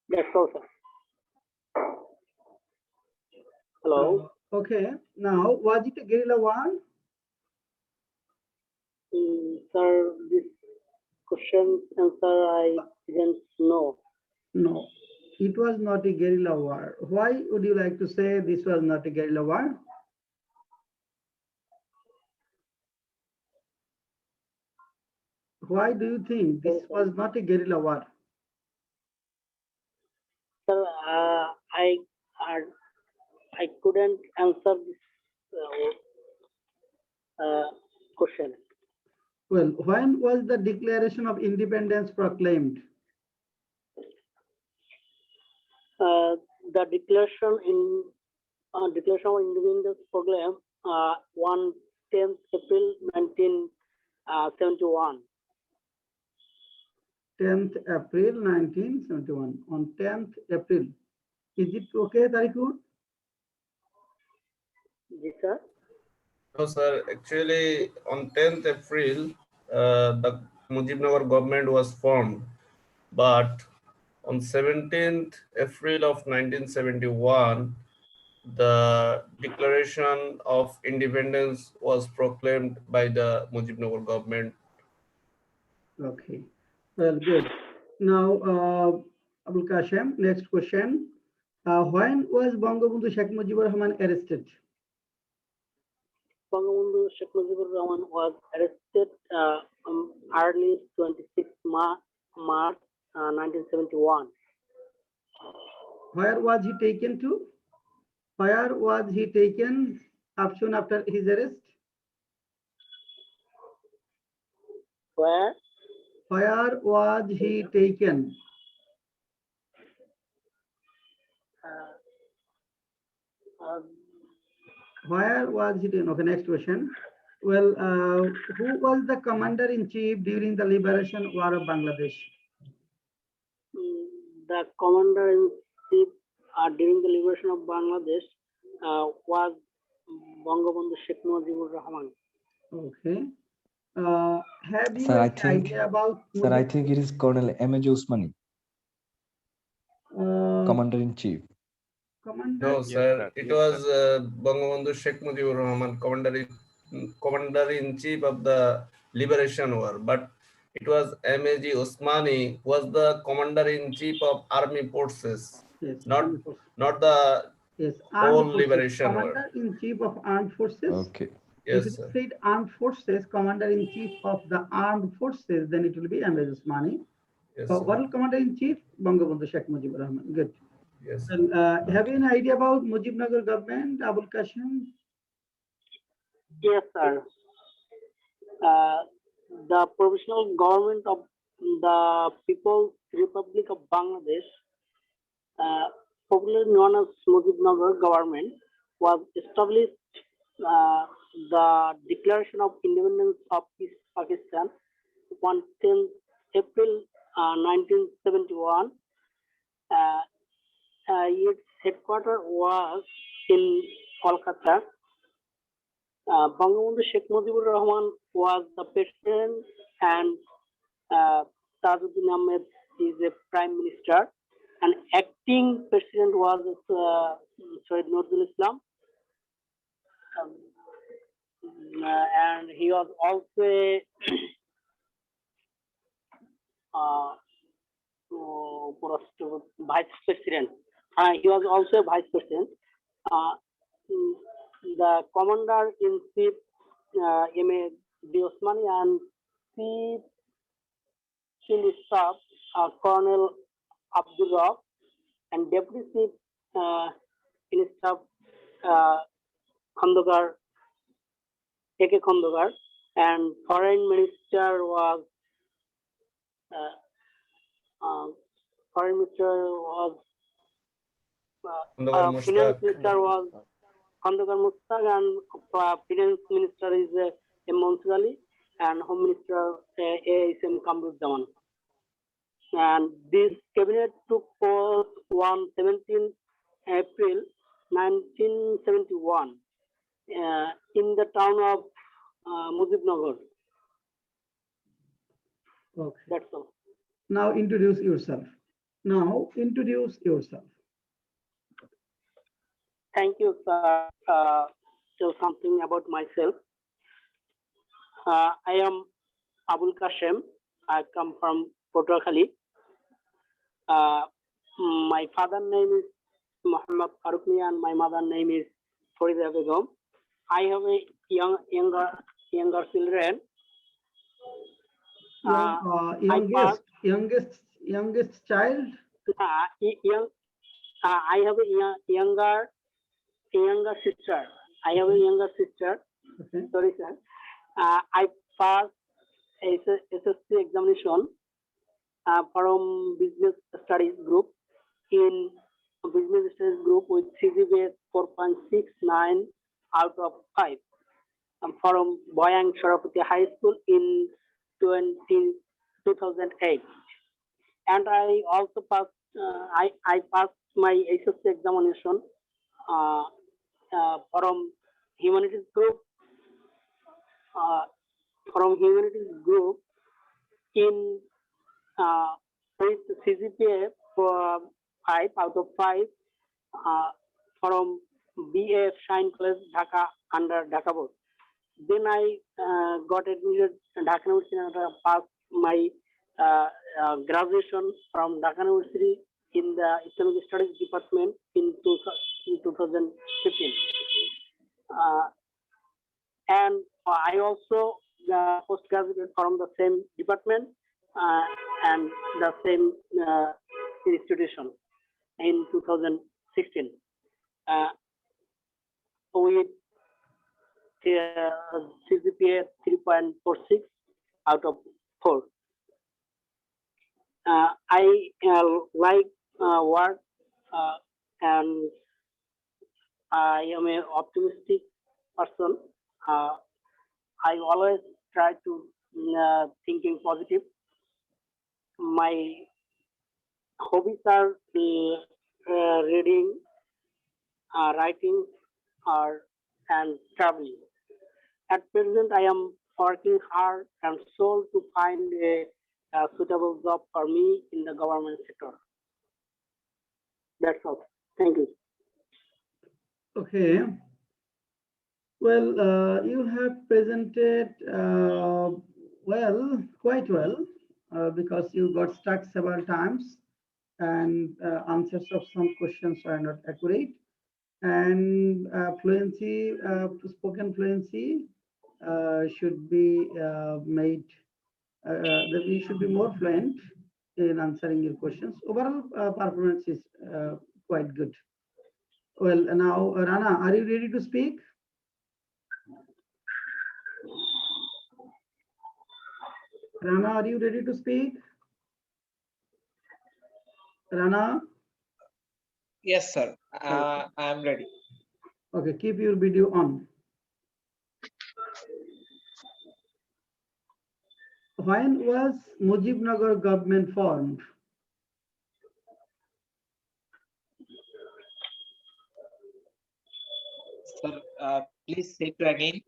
That's all, sir. Hello. Okay. Now, was it a guerrilla war? Sir, this question answer I didn't know. No, it was not a guerrilla war. Why would you like to say this was not a guerrilla war? Why do you think this was not a guerrilla war? Sir, I couldn't answer this question. Well, when was the Declaration of Independence proclaimed? The Declaration of Independence program on 10th April 1971. 10th April 1971. On 10th April. Is it okay, Tarikur? Yes, sir. No, sir. Actually, on 10th April, the Mujibnagar government was formed, but on 17th April of 1971, the Declaration of Independence was proclaimed by the Mujibnagar government. Okay. Well, good. Now, Abul Kashem, next question. When was Bangabandhu Sheikh Mujibur Rahman arrested? Bangabandhu Sheikh Mujibur Rahman was arrested early 26 March 1971. Where was he taken to? Where was he taken soon after his arrest? Where? Where was he taken? Where was he taken? Okay, next question. Well, who was the commander-in-chief during the liberation war of Bangladesh? The commander-in-chief during the liberation of Bangladesh was Bangabandhu Sheikh Mujibur Rahman. Okay. Have you Sir, I any think, idea about sir, I think it is Colonel M.A.J. Usmani, Commander in Chief. Commander? No, Yes, sir. sir. It Yes, was Bangabandhu Sheikh Mujibur Rahman, Commander in Chief of the Liberation War. But it was M.A.G. Osmani who was the Commander in Chief of Army Forces, Yes, not Armed Forces. not the Yes, whole Armed Forces. Liberation War. Commander in Chief of Armed Forces. Okay. If Yes, it sir. said Armed Forces, Commander in Chief of the Armed Forces, then it will be M.A. Usmani. Yes, So, sir. World Commander in Chief, Bangabandhu Sheikh Mujibur Rahman. Good. Yes. Well, have you any idea about Mujibnagar government, Abul Qasim? Yes, sir. The provisional government of the People's Republic of Bangladesh, popularly known as Mujibnagar government, was established the Declaration of Independence of East Pakistan on 10th April 1971. Its headquarters was in Kolkata. Bangabandhu Sheikh Mujibur Rahman was the president and Tajuddin Ahmed is a prime minister. And acting president was Syed Nurul Islam. And he was also a vice president. He was also a vice president. The commander in chief, M.A. Osmani, and chief in staff, Colonel Abdul Rab, and deputy chief in staff, Khandogar, A.K. Khandogar, and foreign minister was foreign minister was Khandogar finance Mushtaq. minister was Khandogar Mustaq, and finance minister is M. Mansur Ali, and home minister A.S.M. Kamruzzaman. And this cabinet took post on 17 April 1971 in the town of Mujibnagar. Okay. That's all. Now introduce yourself. Thank you, sir. Tell something about myself. I am Abul Kashem. I come from Potrakhali. My father name is Muhammad Farukmi and my mother name is Farida Begum. I have a younger children. Youngest child. I have a younger sister. I have a younger sister. Okay. Sorry, sir. I passed SSC examination from business studies group in business studies group with CGPA 4.69 out of 5. From Boyang Sharapati High School in 2008. And I also passed. I passed my SSC examination from humanities group. In with CGPA for 5 out of 5 from BA Shine College Dhaka under Dhaka board. Then I got admitted in Dhaka University and passed my graduation from Dhaka University in the Islamic Studies department in 2015. And I also postgraduated from the same department and the same institution in 2016 with CGPA 3.46 out of 4. I like work and I am an optimistic person. I always try to thinking positive. My hobbies are reading, writing, or and traveling. At present, I am working hard and soul to find a suitable job for me in the government sector. That's all. Thank you. Okay. Well, you have presented quite well, because you got stuck several times and answers of some questions are not accurate. And fluency, spoken fluency should be made, that we should be more fluent in answering your questions. Overall performance is quite good. Well, now, Rana, are you ready to speak? Rana, are you ready to speak? Rana? Yes, sir. I am ready. Okay, keep your video on. When was Mujibnagar government formed? Sir, please say it again.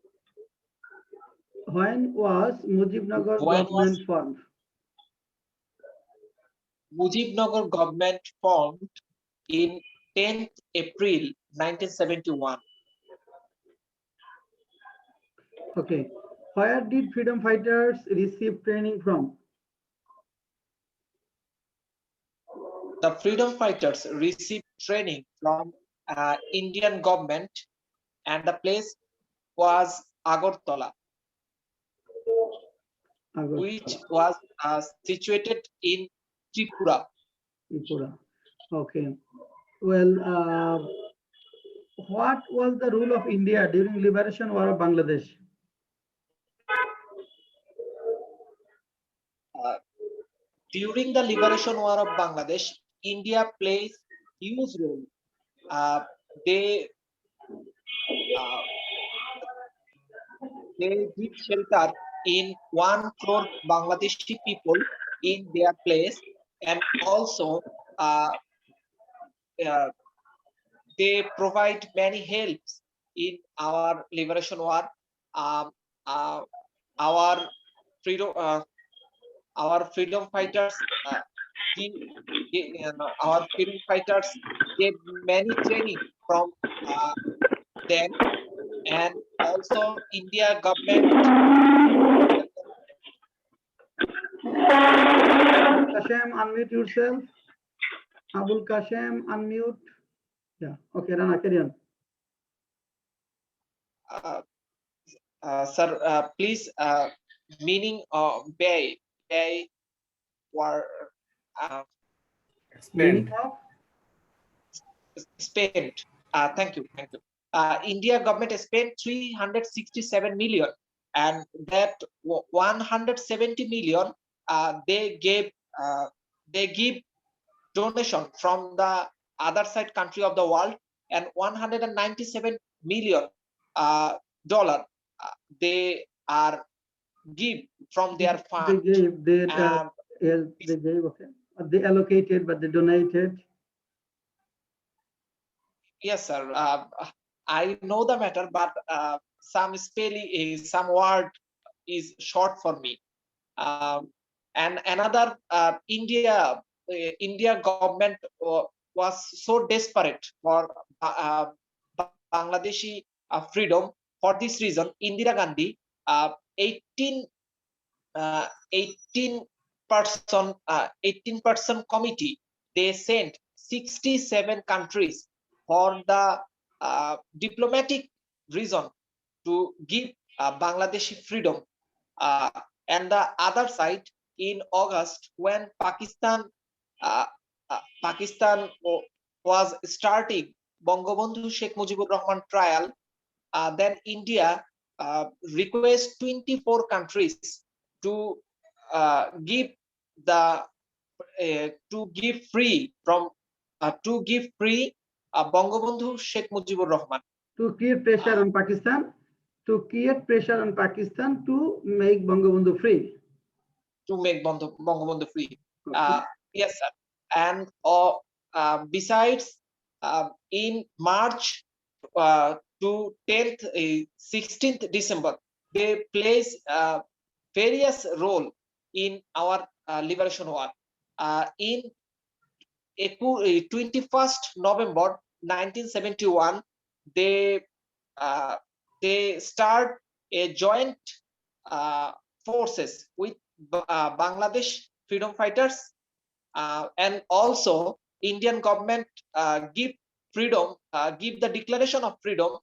When was Mujibnagar When government was formed? Mujibnagar government formed in 10th April 1971? Okay. Where did freedom fighters receive training from? The freedom fighters received training from Indian government, and the place was Agartala, which was situated in Tripura. Tripura. Okay. Well, what was the rule of India during liberation war of Bangladesh? During the liberation war of Bangladesh, India plays huge role. They give shelter in 1 crore Bangladeshi people in their place, and also they provide many helps in our liberation war. Our freedom fighters our freedom fighters gave many training from them, and also India government. Kashem, unmute yourself. Abul Kashem, unmute. Yeah. Okay, Rana, carry on. Sir, please, meaning bay were Meaning of? spent. Thank you. India government spent 367 million, and that 170 million they give donation from the other side country of the world, and 197 million dollar they are give from their fund. They gave, they gave, okay. They allocated, but they donated. Yes, sir. I know the matter, but some spelling is some word is short for me. And another India government was so desperate for Bangladeshi freedom. For this reason, Indira Gandhi 18 18% committee, they sent 67 countries for the diplomatic reason to give Bangladeshi freedom. And the other side, in August, when Pakistan was starting Bangabandhu Sheikh Mujibur Rahman trial, then India request 24 countries to give free Bangabandhu Sheikh Mujibur Rahman. To create pressure on Pakistan, to make Bangabandhu free. To make Bangabandhu free. Okay. Yes, sir. And besides, in March to 10th, 16th December, they plays various role in our liberation war. In 21st November 1971, they start a joint forces with Bangladesh freedom fighters, and also Indian government give freedom, give the declaration of freedom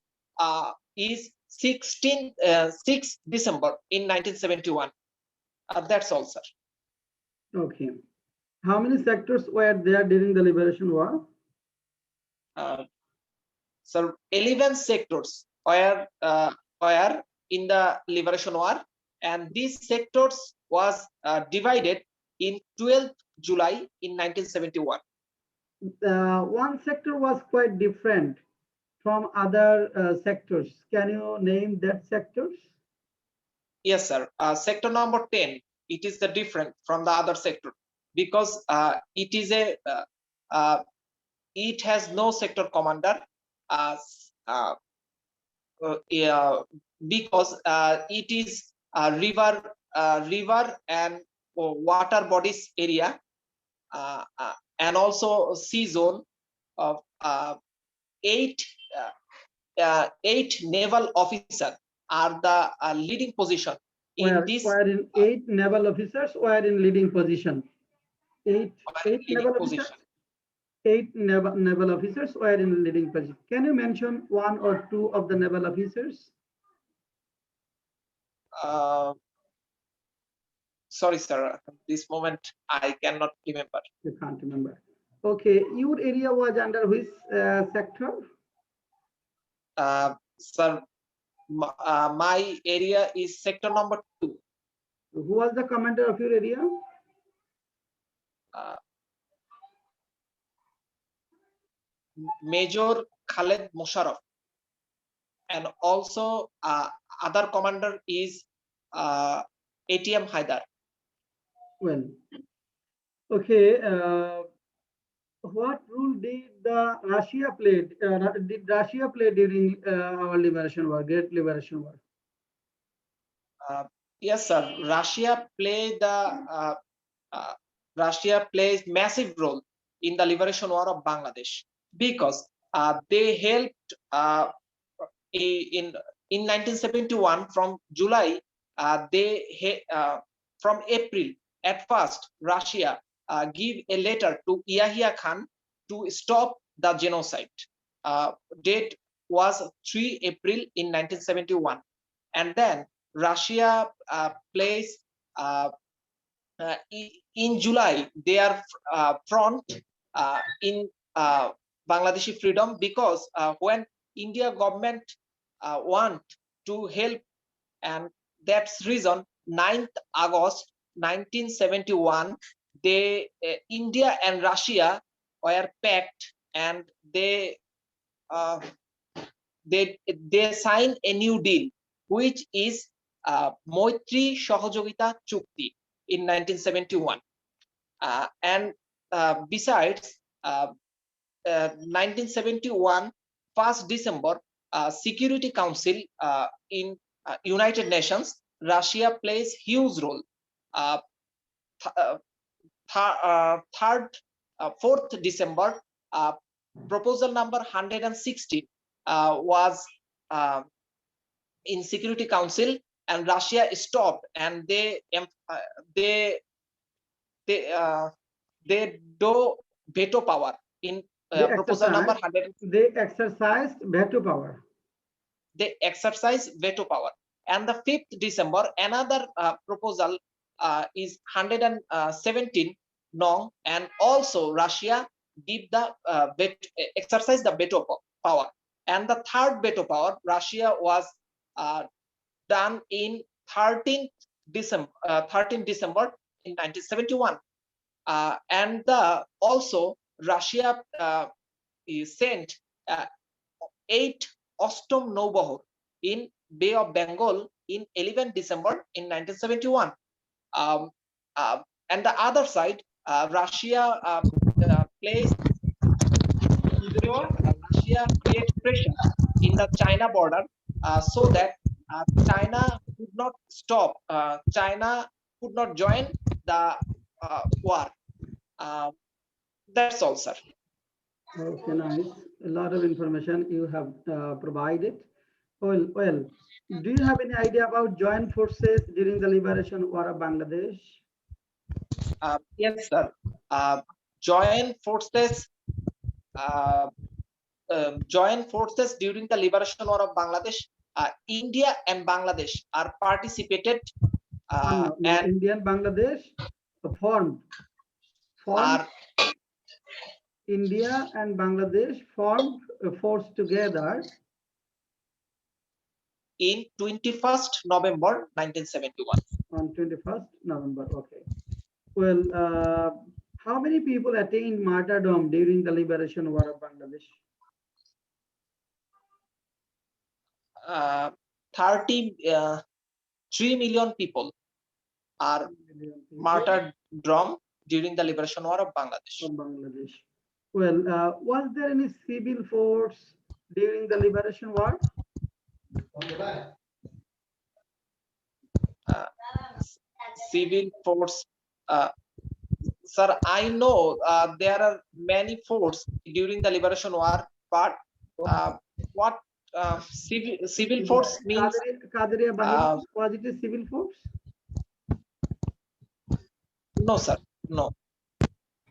is 6 December in 1971. That's all, sir. Okay. How many sectors were there during the liberation war? So 11 sectors were in the liberation war, and these sectors was divided in 12th July in 1971. One sector was quite different from other sectors. Can you name that sectors? Yes, sir. Sector number 10, it is the different from the other sector because it is a it has no sector commander, because it is a river and water bodies area, and also sea zone of eight naval officers are the leading position in this. Were in 8 naval officers were in leading position. Eight naval officers. 8 naval officers were in leading position. Can you mention one or two of the naval officers? Sorry, sir. This moment I cannot remember. You can't remember. Okay, your area was under which sector? Sir, my area is sector number 2. Who was the commander of your area? Major Khaled Musharraf, and also other commander is ATM Haidar. Well, okay. What role did Russia play? Did Russia play during our liberation war, Great Liberation War? Yes, sir. Russia plays massive role in the liberation war of Bangladesh because they helped in 1971 from July. From April at first Russia give a letter to Yahya Khan to stop the genocide. Date was 3 April in 1971, and then Russia plays in July their front in Bangladeshi freedom because when India government want to help, and that's reason 9th August 1971 they India and Russia were packed, and they sign a new deal which is Maitri Shohojogita Chukti in 1971, and besides 1971 1st December Security Council in United Nations, Russia plays huge role. 4th December proposal number 160 was in Security Council, and Russia stopped, and they do veto power in proposal number 100. They exercised veto power. They exercise veto power. And the 5th December, another proposal is 117 nong, and also Russia give the exercise the veto power. And the 3rd veto power, Russia was done in 13th December in 1971. And also Russia sent 8 Ostom Nobohor in Bay of Bengal in 11 December in 1971. And the other side, Russia placed Russia create pressure in the China border so that China could not stop, China could not join the war. That's all, sir. Okay, nice. A lot of information you have provided. Well, do you have any idea about joint forces during the liberation war of Bangladesh? Yes, sir. Joint forces. Uh, Joint forces during the liberation war of Bangladesh. India and Bangladesh are participated No, and India and Bangladesh formed. are India and Bangladesh formed a force together in 21st November 1971. on 21st November. Okay. Well, how many people attained martyrdom during the liberation war of Bangladesh? 3 million people are martyred during the liberation war of Bangladesh. Well, was there any civil force during the liberation war? Civil force. Sir, I know there are many forces during the liberation war, but what civil force means? Qadiriya Bahini, was it a civil force? No, sir, no.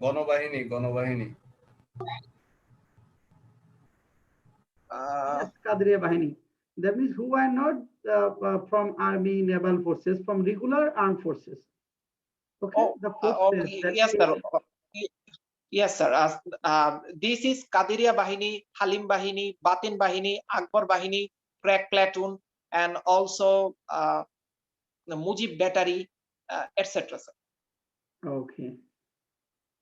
গণবাহিনী Yes, Qadiriya Bahini. That means who are not from army, naval forces, from regular armed forces. Okay, Oh, the forces. yes, sir. Yes, sir. This is Qadiriya Bahini, Halim Bahini, Batin Bahini, Akbar Bahini, Crack Platoon, and also the Mujib Battery, etc. Okay.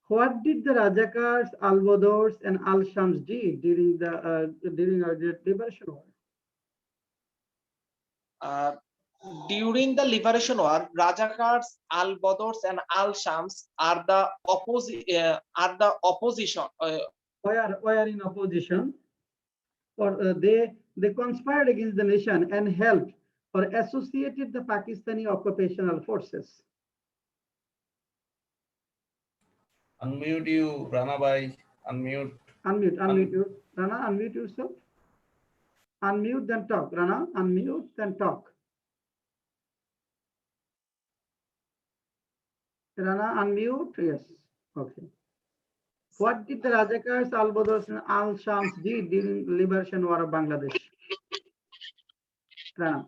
What did the Rajakars, Al-Badrs, and Al-Shams did during our liberation war? During the liberation war, Rajakars, Al-Badrs, and Al-Shams are the opposition. Were in opposition, or they conspired against the nation and helped or associated the Pakistani occupational forces. Unmute you, Rana bhai. Unmute. Unmute you. Rana, unmute yourself. Unmute, then talk. Rana, unmute, then talk. Rana, unmute. Yes. Okay. What did the Rajakars, Al-Badrs, and Al-Shams did during the liberation war of Bangladesh? Rana.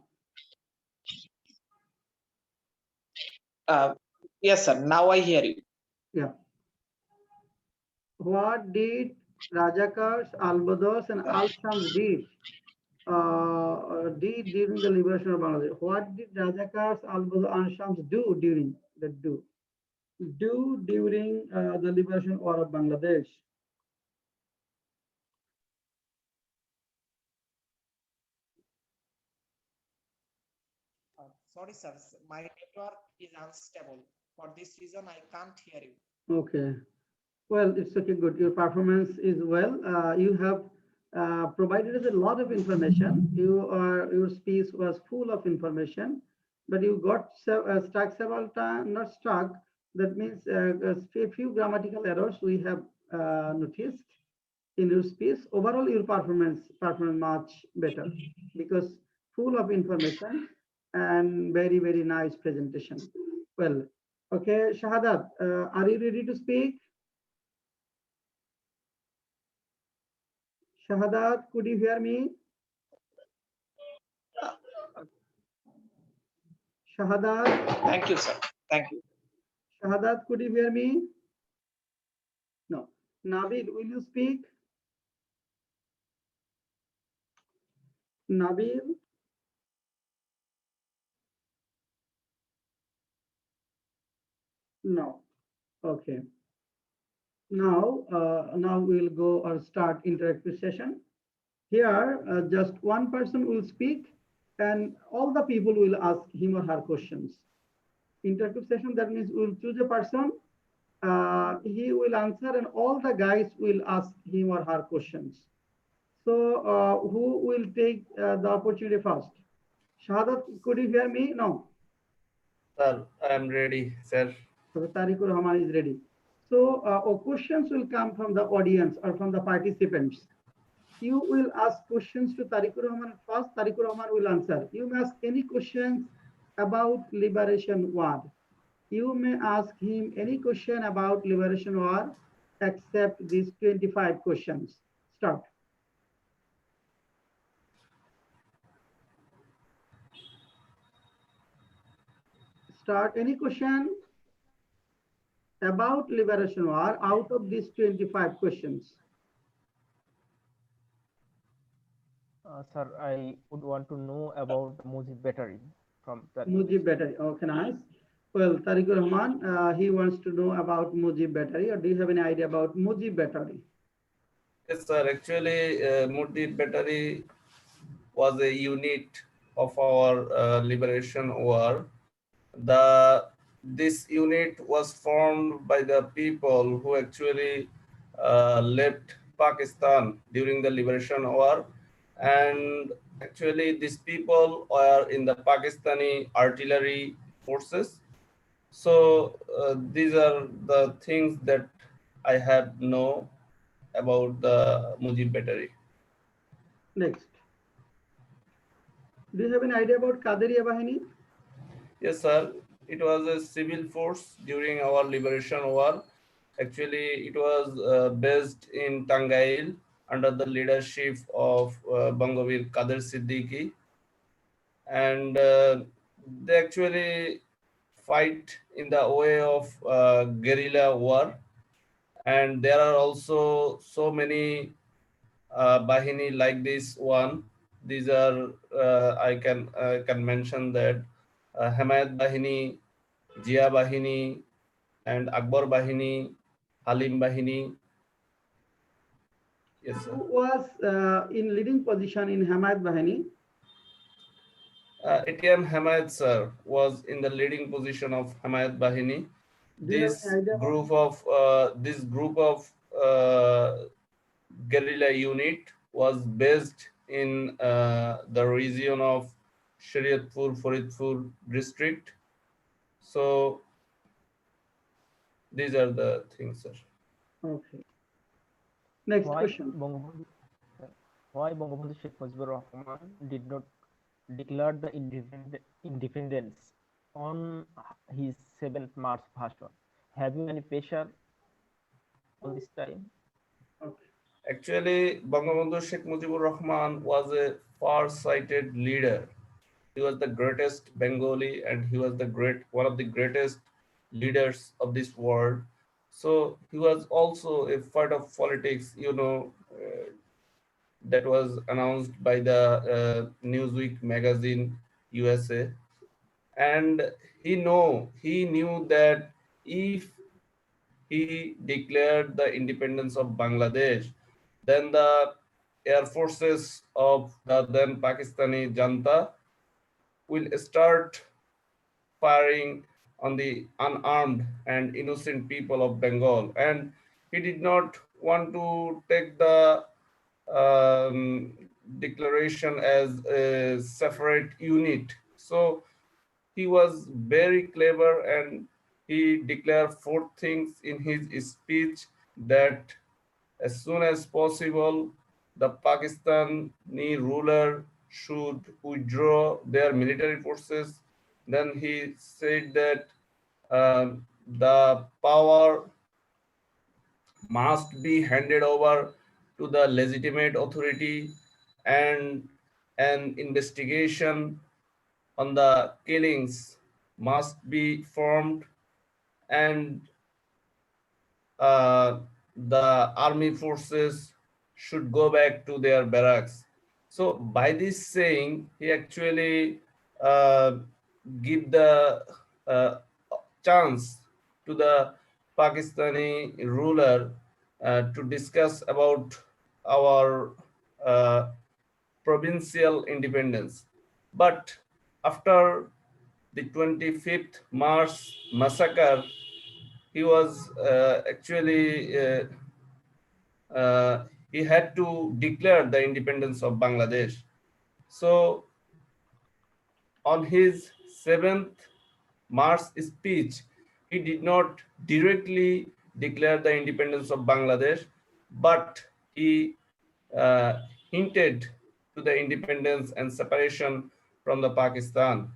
Yes, sir. Now I hear you. Yeah. What did Rajakars, Al-Badrs, and Al-Shams did during the liberation of Bangladesh? What did Rajakars, Al-Badrs, and Al-Shams do during the liberation war of Bangladesh? Sorry, sir. My network is unstable. For this reason, I can't hear you. Okay. Well, it's okay. Good. Your performance is well. You have provided us a lot of information. Your speech was full of information, but you got stuck several times. Not stuck. That means a few grammatical errors we have noticed in your speech. Overall, your performance much better because full of information and very, very nice presentation. Well, okay, Shahadat, are you ready to speak? Shahadat, could you hear me? Shahadat. Thank you, sir. Thank you. Shahadat, could you hear me? No. Nabil, will you speak? Nabil? No. Okay. Now we'll go or start interactive session. Here, just one person will speak and all the people will ask him or her questions. Interactive session, that means we'll choose a person, he will answer and all the guys will ask him or her questions. So who will take the opportunity first? Shahadat, could you hear me? No. Sir, I am ready, sir. So Tariqur Rahman is ready. So questions will come from the audience or from the participants. You will ask questions to Tariqur Rahman first. Tariqur Rahman will answer. You may ask any questions about Liberation War. You may ask him any question about Liberation War except these 25 questions. Start. Start any question about Liberation War out of these 25 questions. Sir, I would want to know about Mujib battery from that. Mujib battery. Okay, nice. Well, Tariqur Rahman, he wants to know about Mujib battery. Or do you have any idea about Mujib battery? Yes, sir. Actually, Murti Battery was a unit of our liberation war. This unit was formed by the people who actually left Pakistan during the liberation war, and actually these people are in the Pakistani artillery forces. So these are the things that I have know about the Mujib battery. Next. Do you have any idea about Kadiriya Bahini? Yes, sir. It was a civil force during our liberation war. Actually, it was based in Tangail under the leadership of Bangavir Kader Siddiqui, and they actually fight in the way of guerrilla war. And there are also so many Bahini like this one. These are I can mention that Hamayat Bahini, Jia Bahini, and Akbar Bahini, Halim Bahini. Yes, sir. Who was in leading position in Hamayat Bahini? ATM Hamayat sir was in the leading position of Hamayat Bahini. Do you have This any idea about? group of guerrilla unit was based in the region of Shariatpur, Faridpur district. So these are the things, sir. Okay. Next Why question. Bangabandhu, why Bangabandhu Sheikh Mujibur Rahman did not declare the independence on his 7th March version? Have you any pressure on this time? Okay. Actually, Bangabandhu Sheikh Mujibur Rahman was a far-sighted leader. He was the greatest Bengali, and he was one of the greatest leaders of this world. So he was also a part of politics, that was announced by the Newsweek magazine USA. And he knew that if he declared the independence of Bangladesh, then the air forces of the then Pakistani Janta will start firing on the unarmed and innocent people of Bengal. And he did not want to take the um, declaration as a separate unit. So he was very clever, and he declared four things in his speech: that as soon as possible, the Pakistani ruler should withdraw their military forces. Then he said that the power must be handed over to the legitimate authority, and an investigation on the killings must be formed, and uh, the army forces should go back to their barracks. So by this saying, he actually uh, give the uh, chance to the Pakistani ruler to discuss about our uh, provincial independence. But after the 25th March massacre, he was actually he had to declare the independence of Bangladesh. So on his 7th March speech, he did not directly declare the independence of Bangladesh, but he uh, hinted to the independence and separation from the Pakistan.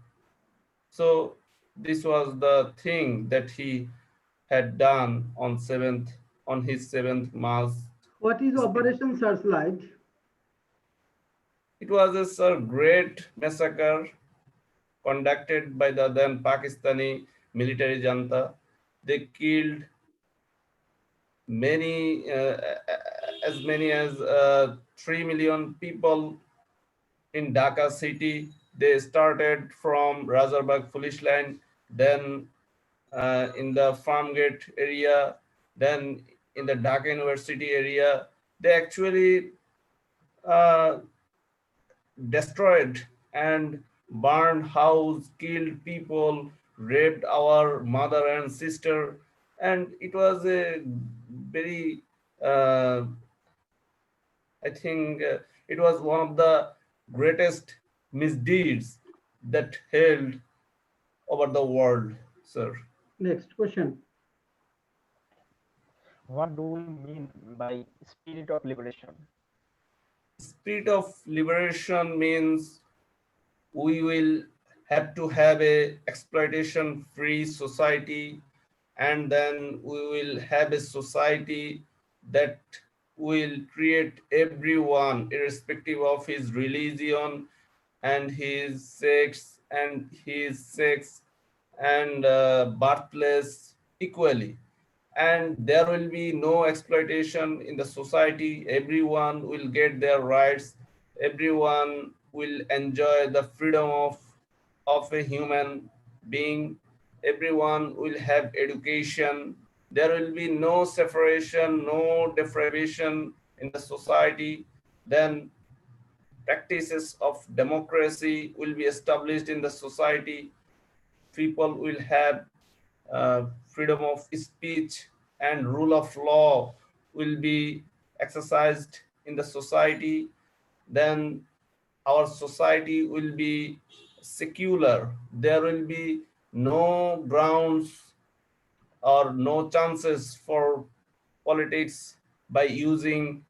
So this was the thing that he had done on his 7th March What is speech. Operation Searchlight? It was a great massacre conducted by the then Pakistani military junta. They killed many, as many as 3 million people in Dhaka city. They started from Rajarbagh police line, then in the Farmgate area, then in the Dhaka University area. They actually uh, destroyed and burned house, killed people, raped our mother and sister, and it was a very, I think, it was one of the greatest misdeeds that held over the world, sir. Next question. What do we mean by spirit of liberation? Spirit of liberation means we will have to have a exploitation free society, and then we will have a society that will create everyone irrespective of his religion and his sex and birthplace equally, and there will be no exploitation in the society. Everyone will get their rights. Everyone will enjoy the freedom of a human being. Everyone will have education. There will be no separation, no deprivation in the society. Then practices of democracy will be established in the society. People will have freedom of speech, and rule of law will be exercised in the society. Then our society will be secular. There will be no grounds or no chances for politics by using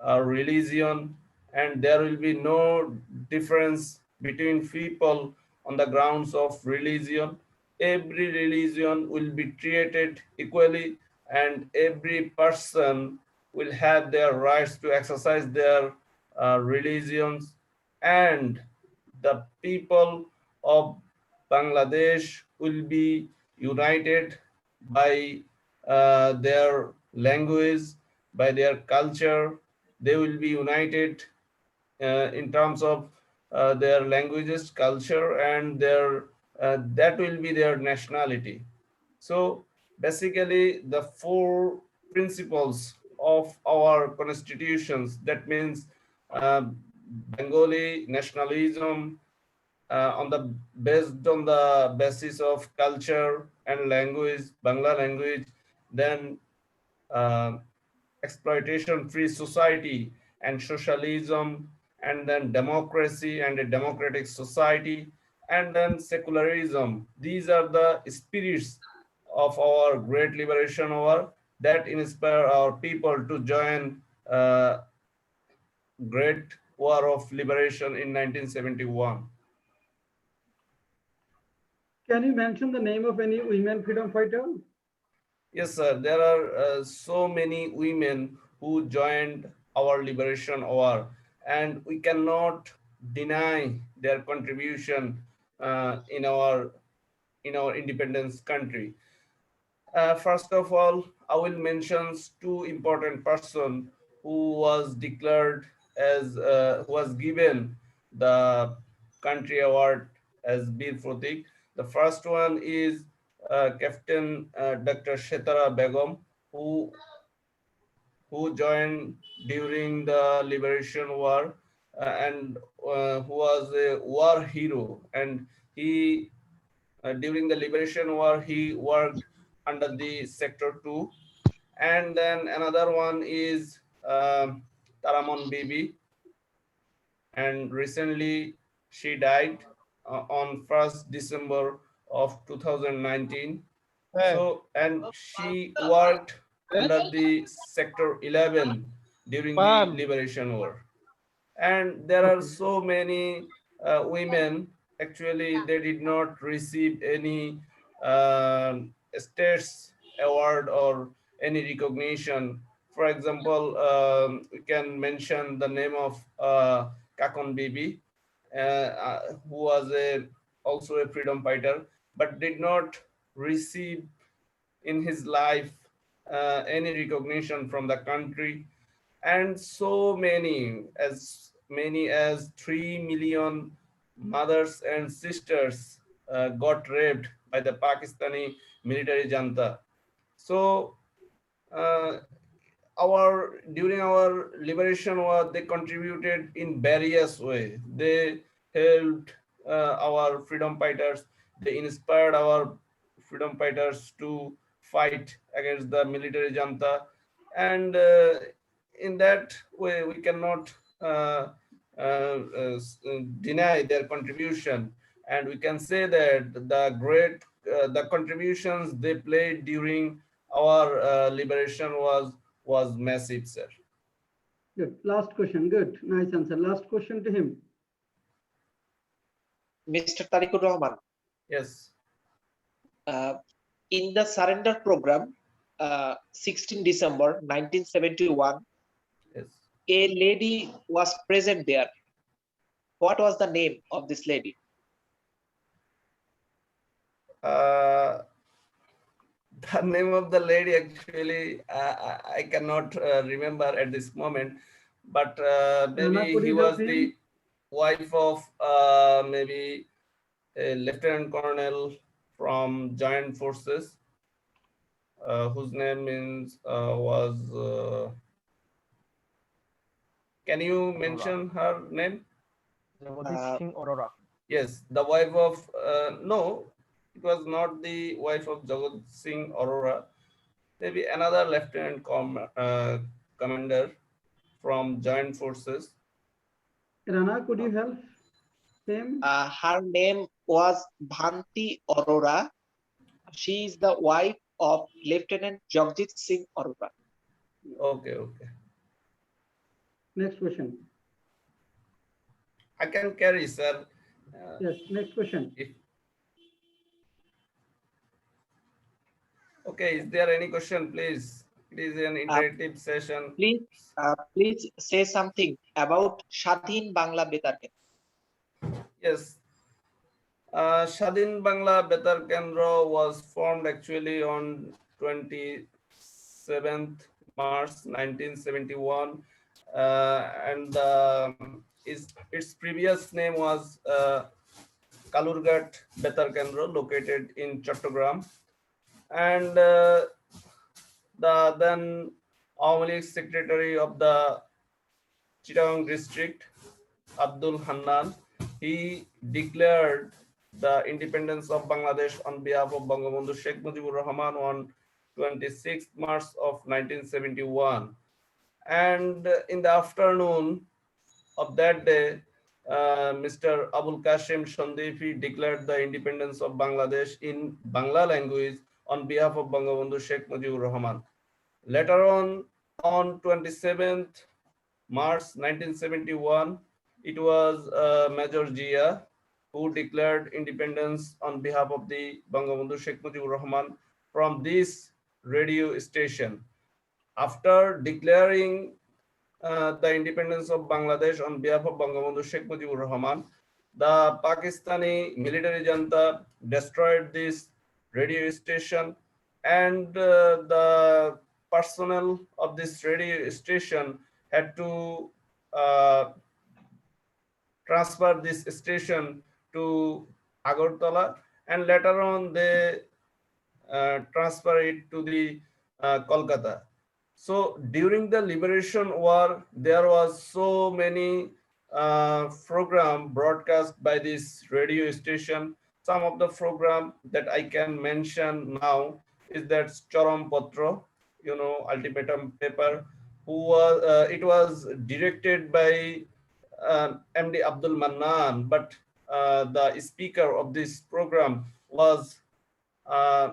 religion, and there will be no difference between people on the grounds of religion. Every religion will be treated equally, and every person will have their rights to exercise their religions, and the people of Bangladesh will be united by their language, by their culture. They will be united in terms of their languages, culture, and their that will be their nationality. So basically, the four principles of our constitutions, that means uh, Bengali nationalism, based on the basis of culture and language, Bangla language, then uh, exploitation free society and socialism, and then democracy and a democratic society, and then secularism. These are the spirits of our great liberation war that inspire our people to join great war of liberation in 1971. Can you mention the name of any women freedom fighter? Yes, sir. There are so many women who joined our liberation war, and we cannot deny their contribution in our independence country. First of all, I will mention two important person who was declared as who was given the country award as Bir Pratik. The first one is Captain Dr. Shetara Begum, who joined during the Liberation War, and who was a war hero, and he during the Liberation War he worked under the Sector 2. And then another one is Taramon Bibi, and recently she died on 1st December of 2019. So, and she worked under the Sector 11 during the Liberation War. And there are Okay. so many women, actually they did not receive any states award or any recognition. For example, we can mention the name of Kakon Bibi, who was also a freedom fighter, but did not receive in his life any recognition from the country. And so many as 3 million mothers and sisters got raped by the Pakistani military junta. So uh, our during our liberation war, they contributed in various way. They helped our freedom fighters. They inspired our freedom fighters to fight against the military junta, and in that way we cannot deny their contribution, and we can say that the contributions they played during our liberation was massive, sir. Good. Last question. Good. Nice answer. Last question to him. Mr. Tarikur Rahman, Yes. in the surrender program, 16 December 1971, Yes. a lady was present there. What was the name of this lady? Uh, the name of the lady, actually, I cannot remember at this moment, but Rana, maybe could he you help was him? the wife of maybe a lieutenant colonel from joint forces, whose name means was can you Aurora. mention her name? Jagadish Singh Aurora. Yes, the wife of no, it was not the wife of Jagat Singh Aurora. Maybe another commander from joint forces. Rana, could you help him? Her name was Bhanti Arora. She is the wife of Lieutenant Jagjit Singh Arora. Okay, okay. Next question. I can carry, sir. Yes. Next question. If okay, is there any question, please? It is an interactive session. Please say something about Shadhin Bangla Betar Kendra. Yes. Shadin Bangla Betar Kendra was formed actually on 27th March 1971, and its previous name was Kalurghat Betar Kendra, located in Chattogram, and the then Awami League Secretary of the Chittagong district, Abdul Hannan, he declared the independence of Bangladesh on behalf of Bangabandhu Sheikh Mujibur Rahman on 26th March of 1971. And in the afternoon of that day, Mr. Abul Qasim Shandifi declared the independence of Bangladesh in Bangla language on behalf of Bangabandhu Sheikh Mujibur Rahman. Later on 27th March 1971, it was Major Jia who declared independence on behalf of the Bangabandhu Sheikh Mujibur Rahman from this radio station. After declaring the independence of Bangladesh on behalf of Bangabandhu Sheikh Mujibur Rahman, the Pakistani military junta destroyed this radio station, and the personnel of this radio station had to uh, transfer this station to Agartala, and later on they transfer it to the Kolkata. So during the liberation war, there was so many program broadcast by this radio station. Some of the program that I can mention now is that Choram Patro, ultimatum paper, it was directed by MD Abdul Mannan, but the speaker of this program was uh,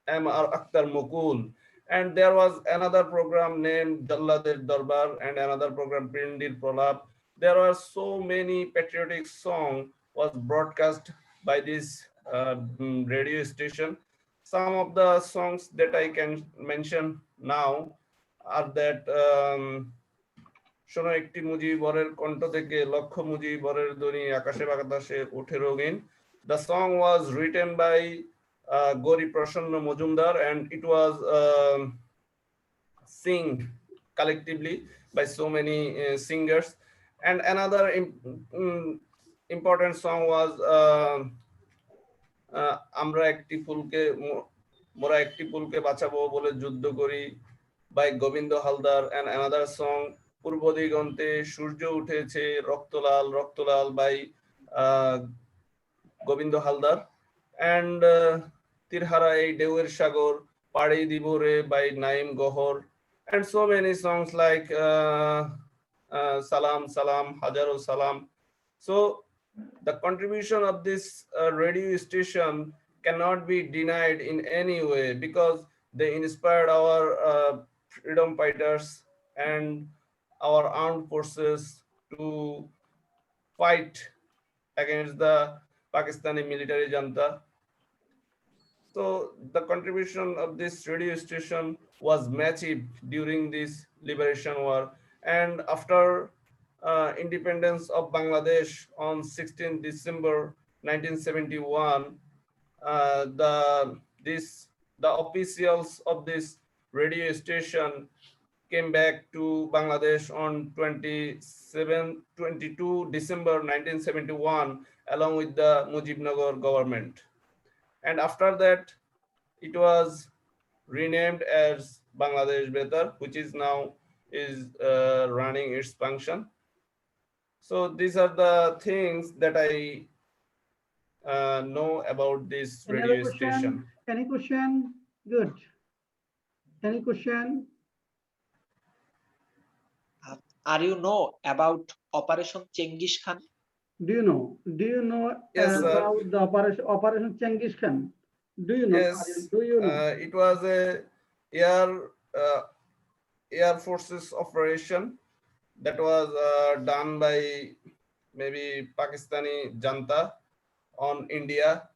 M.R. Akhtar Mukul. And there was another program named Jalladir Darbar and another program Pindir Prolap. There are so many patriotic songs was broadcast by this radio station. Some of the songs that I can mention now are that শোনো একটি মুজিবরের কণ্ঠ থেকে লক্ষ মুজিবরের ধ্বনি আকাশে বাতাসে ওঠে রঙিন. The song was written by Gori Prasanna Majumdar and it was sing collectively by so many singers. And another important song was আমরা একটি ফুলকে মোরা একটি ফুলকে বাঁচাবো বলে যুদ্ধ করি by Govinda Haldar and another song পূর্ব দিগন্তে সূর্য উঠেছে রক্তলাল রক্তলাল by গোবিন্দ হালদার and তীরহারা এই ঢেউয়ের সাগর পাড়ি দিব রে by Naim Gohar and so many songs like salam salam hajaro salam. So the contribution of this radio station cannot be denied in any way because they inspired our freedom fighters and our armed forces to fight against the Pakistani military junta. So the contribution of this radio station was massive during this liberation war. And after independence of Bangladesh on 16 December 1971, the officials of this radio station came back to Bangladesh on 22 December 1971 along with the Mujibnagar government. And after that, it was renamed as Bangladesh Betar, which is now running its function. So these are the things that I know about this radio station. Any question? Good. Any question? Are you know about Operation Genghis Khan? Do you know? Do you know Yes, about the Operation Genghis Khan? Do you know? Yes, Do you know? it was a air forces operation that was done by maybe Pakistani junta on India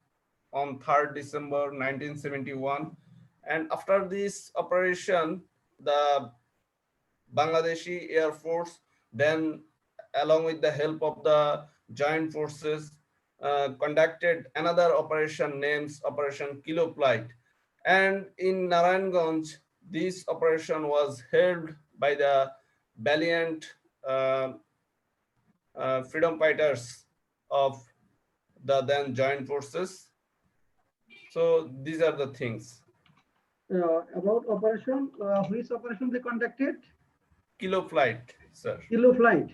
on 3rd December 1971. And after this operation, the Bangladeshi Air Force then, along with the help of the joint forces, conducted another operation named Operation Kilo Flight. And in Narayanganj, this operation was held by the valiant freedom fighters of the then joint forces. So these are the things. About operation, which operation they conducted? Kilo Flight, sir. Kilo Flight.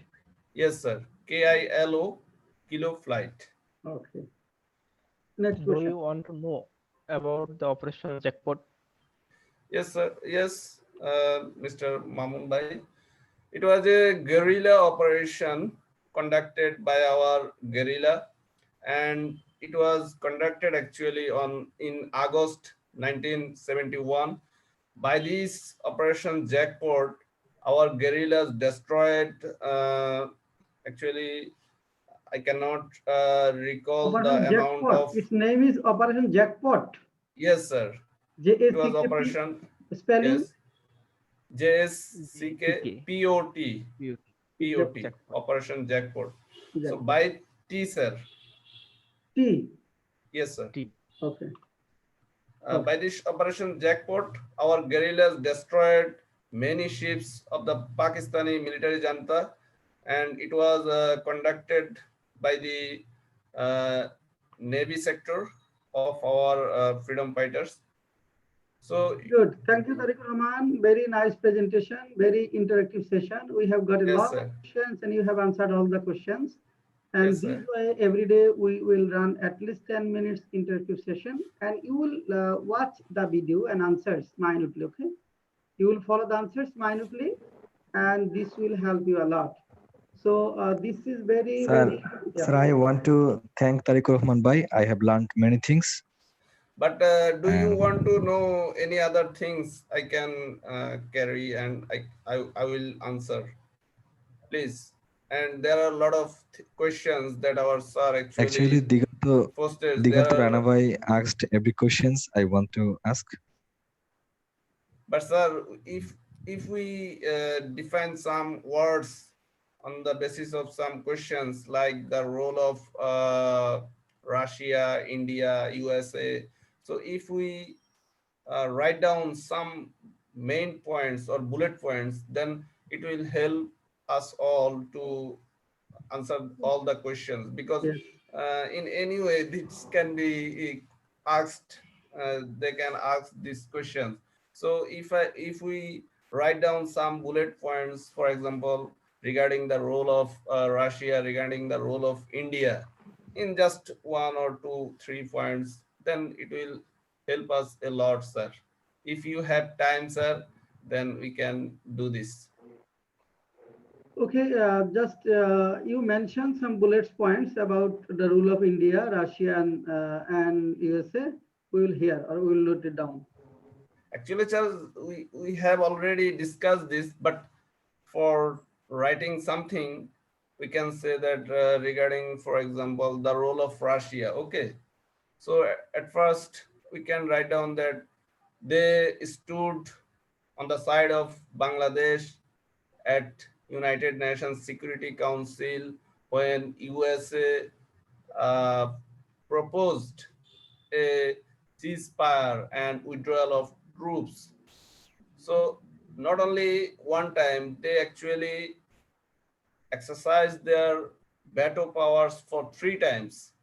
Yes, sir. KILO, Kilo Flight. Okay. Next Do question. you want to know about the Operation Jackpot? Yes, sir. Yes, Mr. Mamun Bhai. It was a guerrilla operation conducted by our guerrilla, and it was conducted actually in August 1971. By this Operation Jackpot, our guerrillas destroyed. Actually, I cannot recall Operation the amount Jackpot. of. Its name is Operation Jackpot. Yes, sir. It was Operation. Spelling. Yes. JSCKPOT. POT. Operation Jackpot. So by T, sir. T. Yes, sir. T. Okay. By this Operation Jackpot, our guerrillas destroyed many ships of the Pakistani military junta, and it was conducted by the Navy sector of our freedom fighters. So good. Thank you, Tariq Rahman. Very nice presentation, very interactive session. We have got a lot of questions and you have answered all the questions. And this way, every day we will run at least 10 minutes interactive session, and you will watch the video and answers minutely, okay? You will follow the answers minutely, and this will help you a lot. So this is very, Sir, very, yeah. sir, I want to thank Tariq Rahman Bhai. I have learned many things. But do you And want to know any other things I can carry, and I will answer, please? And there are a lot of questions that our sir actually, actually posted. There Diganto are, Rana Bhai asked every questions I want to ask. but sir, if we define some words on the basis of some questions like the role of Russia, India, USA, so if we write down some main points or bullet points, then it will help us all to answer all the questions, because Yes. in any way this can be asked, they can ask these questions. So if we write down some bullet points, for example, regarding the role of Russia, regarding the role of India, in just one or two three points, then it will help us a lot, sir. If you have time, sir, then we can do this. Okay, just you mentioned some bullet points about the rule of India, Russia, and USA. We will hear or we will note it down. Actually, Charles, we have already discussed this, but for writing something, we can say that regarding, for example, the role of Russia. Okay, so at first we can write down that they stood on the side of Bangladesh at United Nations Security Council when USA uh, proposed a ceasefire and withdrawal of troops. So not only one time, they actually exercised their veto powers for three times.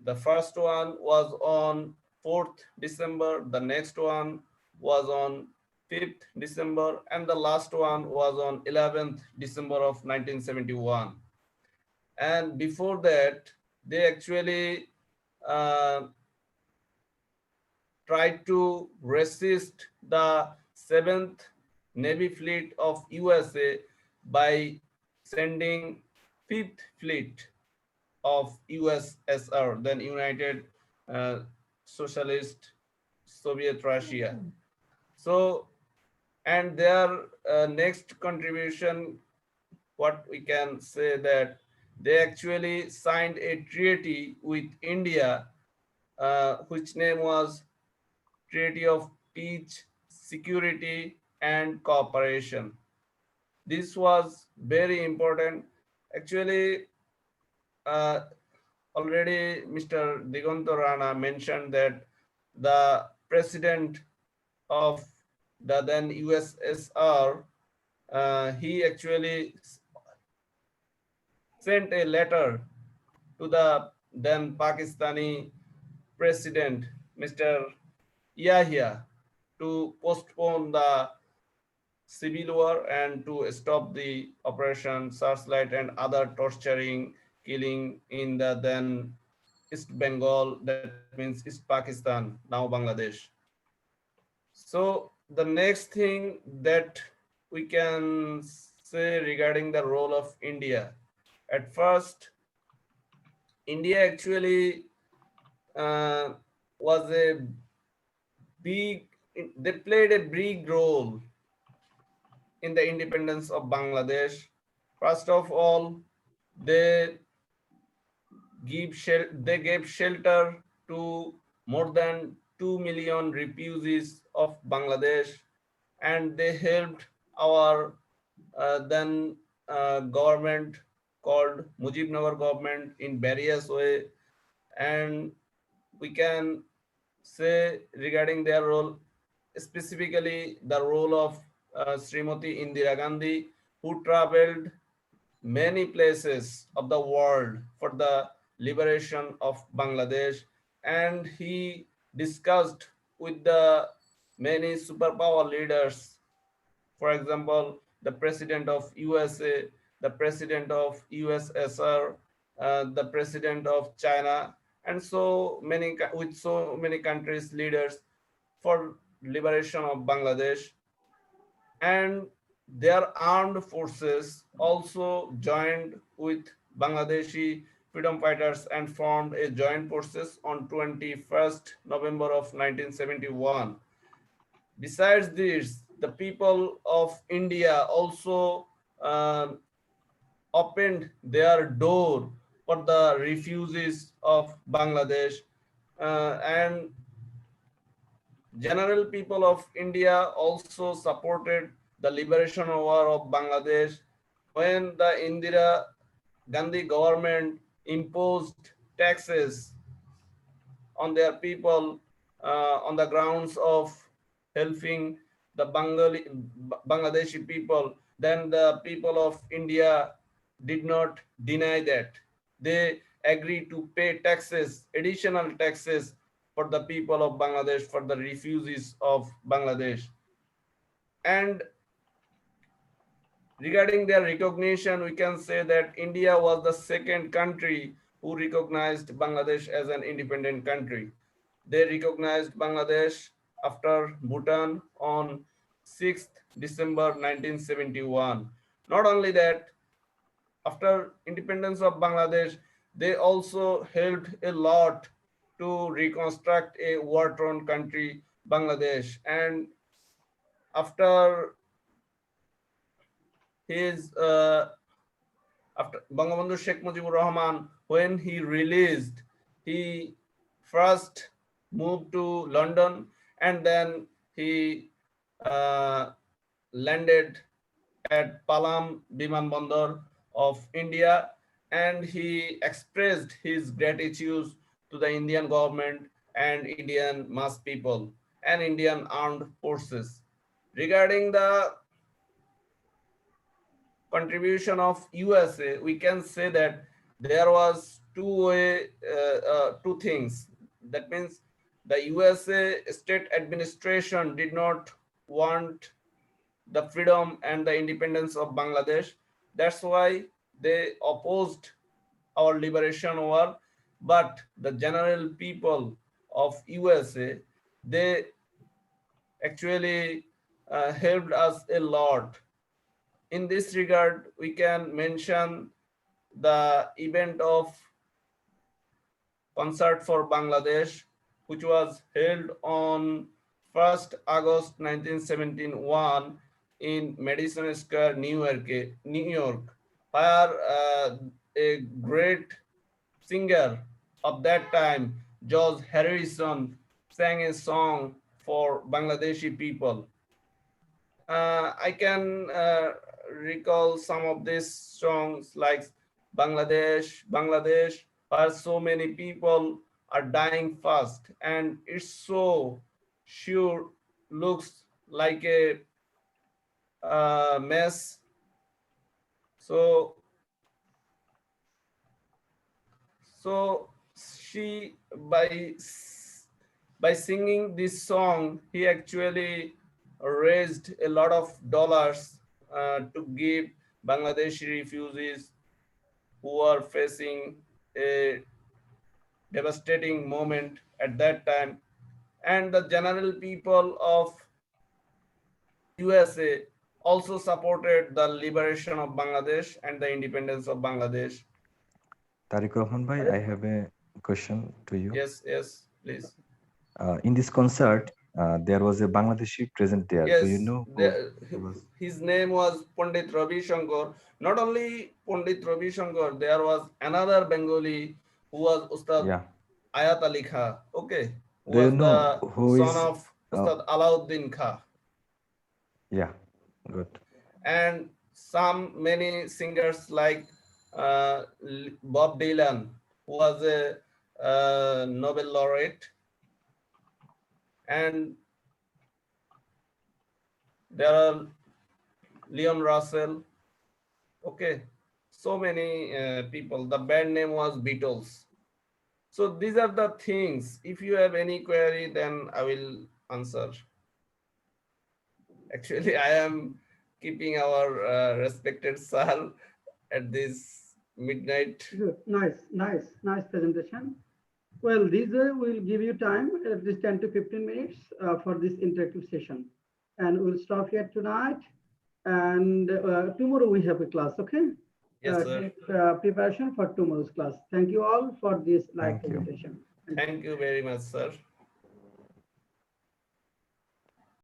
The first one was on 4th December, the next one was on 5th December, and the last one was on 11th December of 1971. And before that, they actually uh, tried to resist the 7th Navy Fleet of USA by sending 5th Fleet of USSR, then United uh, Socialist Soviet Russia. So, and their next contribution, what we can say that they actually signed a treaty with India, which name was Treaty of Peace, Security, and Cooperation. This was very important. Actually, uh, already Mr. Digonto Rana mentioned that the president of the then USSR, he actually sent a letter to the then Pakistani president, Mr. Yahya, to postpone the civil war and to stop the Operation Searchlight and other torturing, killing in the then East Bengal, that means East Pakistan, now Bangladesh. So the next thing that we can say regarding the role of India, at first, India actually uh, was a big, they played a big role in the independence of Bangladesh. First of all, they they gave shelter to more than 2 million refugees of Bangladesh, and they helped our then government called Mujibnagar government in various way. And we can say regarding their role, specifically the role of Srimati Indira Gandhi, who traveled many places of the world for the liberation of Bangladesh, and he discussed with the many superpower leaders, for example, the president of USA, the president of USSR, the president of China, and so many with so many countries leaders for liberation of Bangladesh. And their armed forces also joined with Bangladeshi freedom fighters and formed a joint forces on 21st November of 1971. Besides this, the people of India also uh, opened their door for the refugees of Bangladesh, and general people of India also supported the liberation war of Bangladesh when the Indira Gandhi government imposed taxes on their people on the grounds of helping the Bangladeshi people. Then the people of India did not deny that. They agreed to pay taxes, additional taxes for the people of Bangladesh, for the refugees of Bangladesh. And regarding their recognition, we can say that India was the second country who recognized Bangladesh as an independent country. They recognized Bangladesh after Bhutan on 6th December 1971. Not only that, after independence of Bangladesh, they also helped a lot to reconstruct a war-torn country, Bangladesh. And after his after Bangabandhu Sheikh Mujibur Rahman, when he released, he first moved to London and then he uh, landed at Palam Biman Bandar of India, and he expressed his gratitude to the Indian government and Indian mass people and Indian armed forces. Regarding the contribution of USA, we can say that there was two things. That means the USA state administration did not want the freedom and the independence of Bangladesh. That's why they opposed our liberation war. But the general people of USA, they actually helped us a lot. In this regard, we can mention the event of Concert for Bangladesh, which was held on 1st August 1971 in Madison Square, New York, where a great singer of that time, George Harrison, sang a song for Bangladeshi people. I can recall some of these songs like Bangladesh, Bangladesh, where so many people are dying fast, and it's so sure looks like a mess. So, so she by singing this song, he actually raised a lot of dollars to give Bangladeshi refugees who are facing a devastating moment at that time. And the general people of USA also supported the liberation of Bangladesh and the independence of Bangladesh. Tariq Rahman bhai, I have a question to you. Yes, yes, please. In this concert, there was a Bangladeshi present there. Do you Yes, know who he was? his name was Pandit Ravi Shankar. Not only Pandit Ravi Shankar, there was another Bengali who was Ustad Yeah. Ayat Ali Khan, okay, who Do you was know the who son is? of Ustad Alauddin Khan, Yeah. Good. and some many singers like Bob Dylan, who was a Nobel laureate, and there are Leon Russell, okay, so many people. The band name was Beatles. So these are the things. If you have any query, then I will answer. Actually, I am keeping our respected sir at this midnight. Good. Nice presentation. Well, this way we'll give you time, at least 10 to 15 minutes for this interactive session. And we'll stop here tonight. And tomorrow we have a class, okay? Yes, sir. Preparation for tomorrow's class. Thank you all for this live Thank you. presentation. Thank you very much, sir.